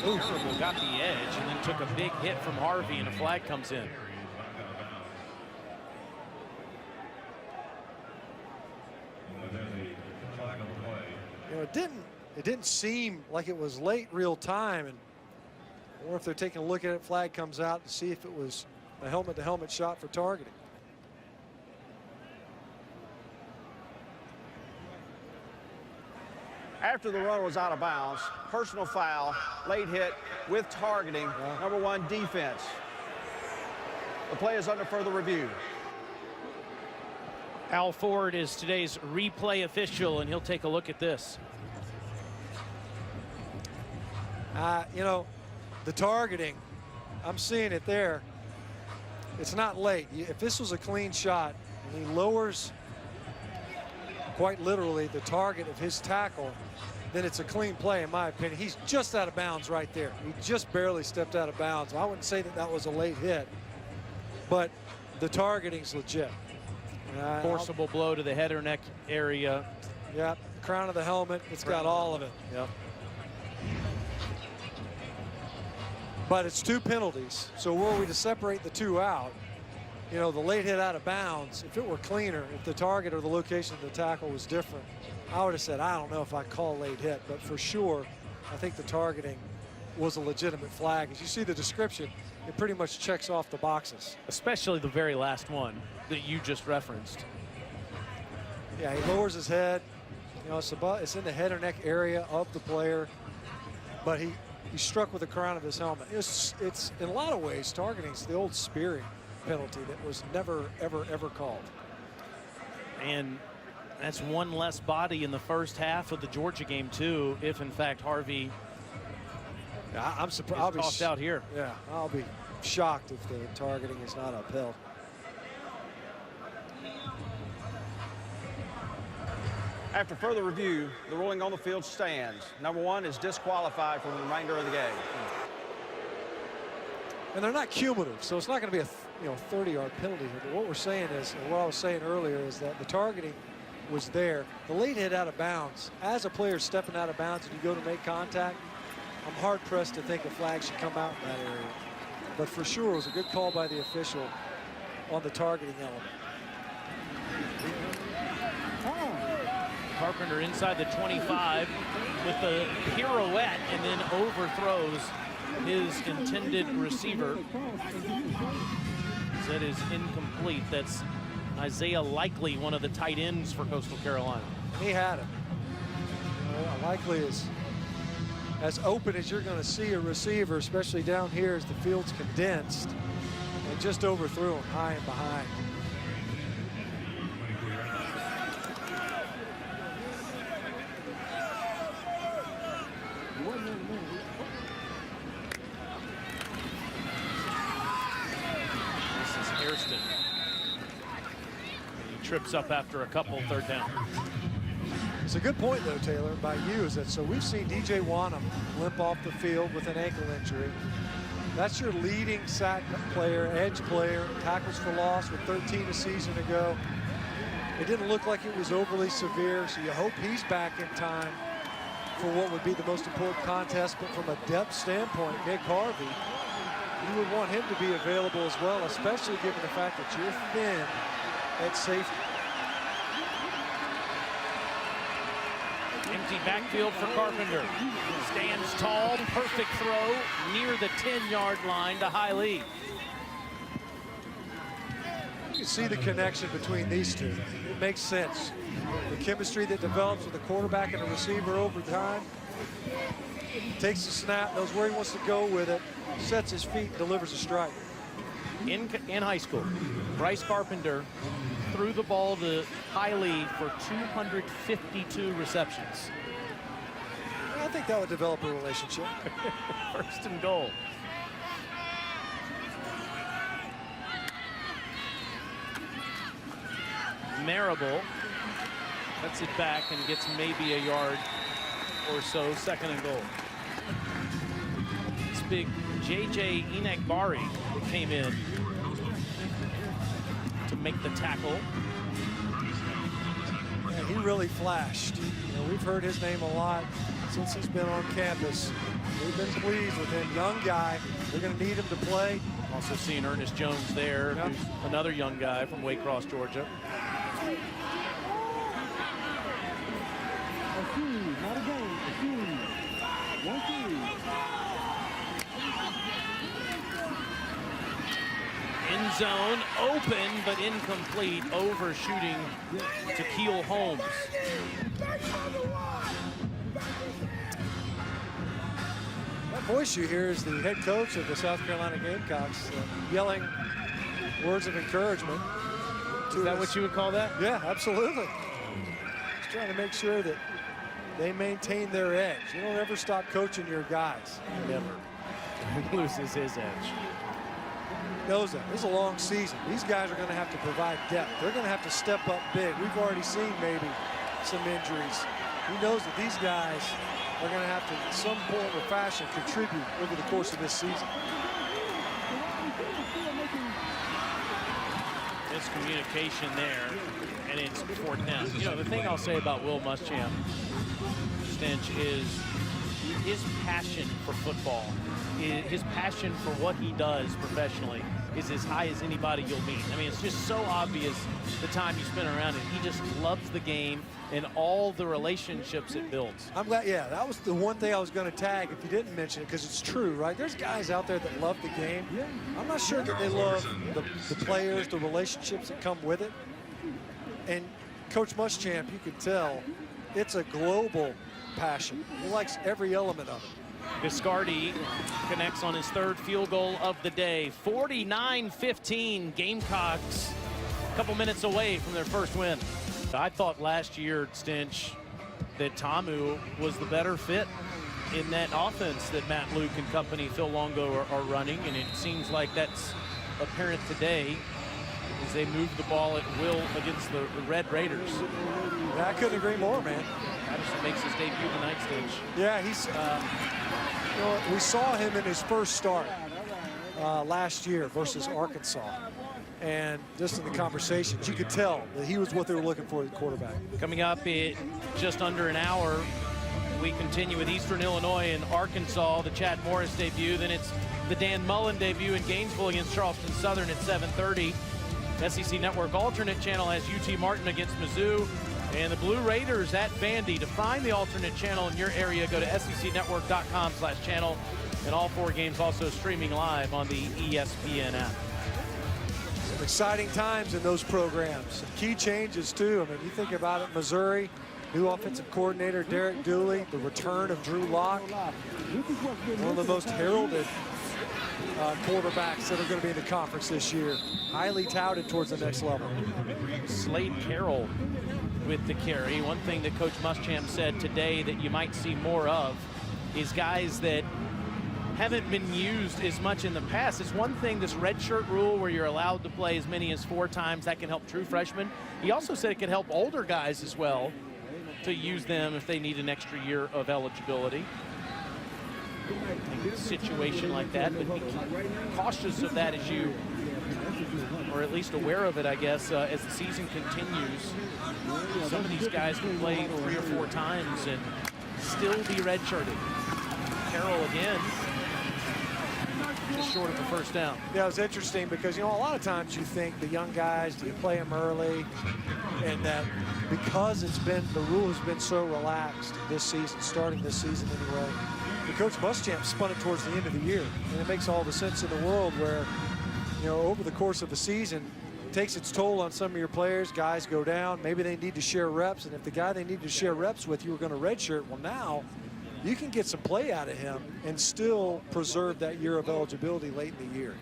Ooh, got the edge and then took a big hit from Harvey, and a flag comes in. You know, it didn't seem like it was late real time, and or if they're taking a look at it, flag comes out to see if it was a helmet-to-helmet shot for targeting. After the runner was out of bounds, personal foul, late hit with targeting, number 1 defense. The play is under further review. Al Ford is today's replay official, and he'll take a look at this. You know, the targeting, I'm seeing it there. It's not late. If this was a clean shot and he lowers quite literally the target of his tackle, then it's a clean play in my opinion. He's just out of bounds right there. He just barely stepped out of bounds. I wouldn't say that that was a late hit, but the targeting's legit. Forcible blow to the head or neck area. Yep, crown of the helmet, it's got all of it. Yep. But it's 2 penalties, so were we to separate the 2 out, you know, the late hit out of bounds, if it were cleaner, if the target or the location of the tackle was different, I would have said, I don't know if I call late hit, but for sure, I think the targeting was a legitimate flag. As you see the description, it pretty much checks off the boxes. Especially the very last one that you just referenced. Yeah, he lowers his head. You know, it's in the head or neck area of the player, but he struck with the crown of his helmet. It's in a lot of ways, targeting's the old spearing penalty that was never, ever, ever called. And that's one less body in the first half of the Georgia game, too, if, in fact, Harvey I'm surprised. I'll be tossed out here. Yeah, I'll be shocked if the targeting is not upheld. After further review, the ruling on the field stands. Number 1 is disqualified from the remainder of the game. And they're not cumulative, so it's not going to be a 30-yard penalty here. But what we're saying is, and what I was saying earlier, is that the targeting was there. The late hit out of bounds, as a player stepping out of bounds and you go to make contact, I'm hard-pressed to think a flag should come out in that area. But for sure, it was a good call by the official on the targeting element. Carpenter inside the 25 with the pirouette and then overthrows his intended receiver. That is incomplete. That's Isaiah Likely, one of the tight ends for Coastal Carolina. He had it. Likely is as open as you're going to see a receiver, especially down here as the field's condensed. And just overthrew him high and behind. This is Hairston. He trips up after a couple third down. It's a good point, though, Taylor, by you, is that so we've seen DJ Wanham limp off the field with an ankle injury. That's your leading sack player, edge player, tackles for loss with 13 a season ago. It didn't look like it was overly severe, so you hope he's back in time for what would be the most important contest. But from a depth standpoint, Nick Harvey, you would want him to be available as well, especially given the fact that you're thin at safety. Empty backfield for Carpenter. Stands tall, perfect throw near the 10-yard line to Hiley. You can see the connection between these two. It makes sense. The chemistry that develops with the quarterback and the receiver over time. Takes the snap, knows where he wants to go with it, sets his feet, and delivers a strike. In high school, Bryce Carpenter threw the ball to Hiley for 252 receptions. I think that would develop a relationship. First and goal. Marable cuts it back and gets maybe a yard or so. Second and goal. It's big J.J. Enagbari that came in to make the tackle. Yeah, he really flashed. You know, we've heard his name a lot since he's been on campus. We've been pleased with him. Young guy. They're going to need him to play. Also seeing Ernest Jones there, Yep. who's another young guy from Waycross, Georgia. End zone, open but incomplete, overshooting to Keel Holmes. That voice you hear is the head coach of the South Carolina Gamecocks yelling words of encouragement. Is that what you would call that? Yeah, absolutely. Just trying to make sure that they maintain their edge. You don't ever stop coaching your guys. Never. Loses his edge. Knows that. This is a long season. These guys are going to have to provide depth. They're going to have to step up big. We've already seen maybe some injuries. He knows that these guys are going to have to, in some form or fashion, contribute over the course of this season. Miscommunication there, and it's 4th down. You know, the thing I'll say about Will Muschamp, Stinch, is his passion for football, his passion for what he does professionally is as high as anybody you'll meet. I mean, it's just so obvious the time you spend around it. He just loves the game and all the relationships it builds. I'm glad, yeah, that was the one thing I was going to tag if you didn't mention it, because it's true, right? There's guys out there that love the game. I'm not sure that they love the players, the relationships that come with it. And Coach Muschamp, you can tell, it's a global passion. He likes every element of it. Biscardi connects on his 3rd field goal of the day. 49-15, Gamecocks a couple minutes away from their first win. I thought last year, Stinch, that Tamu was the better fit in that offense that Matt Luke and company, Phil Longo, are running, and it seems like that's apparent today as they move the ball at will against the Red Raiders. Yeah, I couldn't agree more, man. Patterson makes his debut tonight, Stinch. Yeah, he's, you know, we saw him in his first start last year versus Arkansas. And just in the conversations, you could tell that he was what they were looking for at quarterback. Coming up in just under an hour, we continue with Eastern Illinois and Arkansas, the Chad Morris debut. Then it's the Dan Mullen debut in Gainesville against Charleston Southern at 7:30. SEC Network alternate channel has UT Martin against Mizzou. And the Blue Raiders at Vandy. To find the alternate channel in your area, go to secnetwork.com/channel. And all 4 games also streaming live on the ESPN app. Some exciting times in those programs. Some key changes, too. I mean, you think about it, Missouri, new offensive coordinator Derek Dooley, the return of Drew Lock, one of the most heralded quarterbacks that are going to be in the conference this year. Highly touted towards the next level. Slade Carroll with the carry. One thing that Coach Muschamp said today that you might see more of is guys that haven't been used as much in the past. It's one thing, this redshirt rule where you're allowed to play as many as 4 times. That can help true freshmen. He also said it can help older guys as well to use them if they need an extra year of eligibility. A situation like that, but be cautious of that as you, or at least aware of it, I guess, as the season continues. Some of these guys can play 3 or 4 times and still be redshirted. Carroll again, just short of the first down. Yeah, it was interesting because, you know, a lot of times you think the young guys, do you play them early? And that because the rule has been so relaxed this season, starting this season anyway, the Coach Muschamp spun it towards the end of the year. And it makes all the sense in the world where, you know, over the course of the season, it takes its toll on some of your players. Guys go down. Maybe they need to share reps. And if the guy they need to share reps with, you were going to redshirt, well, now you can get some play out of him and still preserve that year of eligibility late in the year.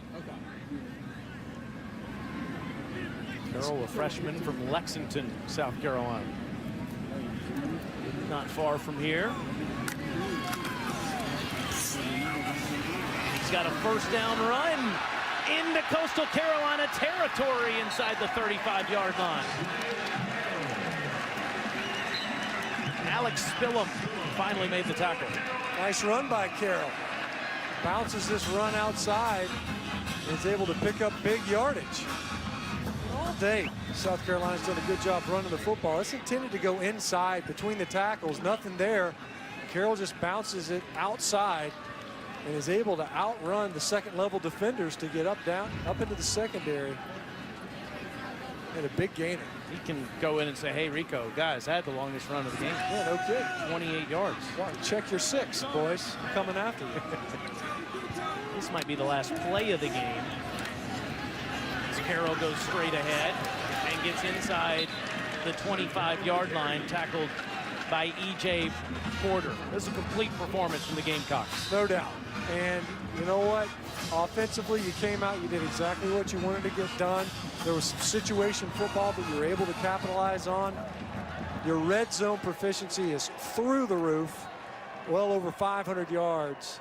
Carroll, a freshman from Lexington, South Carolina. Not far from here. He's got a first down run into Coastal Carolina territory inside the 35-yard line. Alex Spillum finally made the tackle. Nice run by Carroll. Bounces this run outside and is able to pick up big yardage. All day, South Carolina's done a good job running the football. It's intended to go inside between the tackles. Nothing there. Carroll just bounces it outside and is able to outrun the second-level defenders to get up into the secondary. And a big gainer. He can go in and say, hey, Rico, guys, I had the longest run of the game. Yeah, no kidding. 28 yards. Well, check your 6, boys. I'm coming after you. This might be the last play of the game. As Carroll goes straight ahead and gets inside the 25-yard line, tackled by E.J. Porter. This is a complete performance from the Gamecocks. No doubt. And you know what? Offensively, you came out, you did exactly what you wanted to get done. There was some situation football that you were able to capitalize on. Your red zone proficiency is through the roof, well over 500 yards.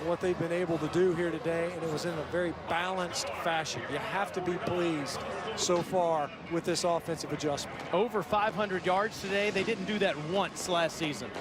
What they've been able to do here today, and it was in a very balanced fashion. You have to be pleased so far with this offensive adjustment. Over 500 yards today. They didn't do that once last season.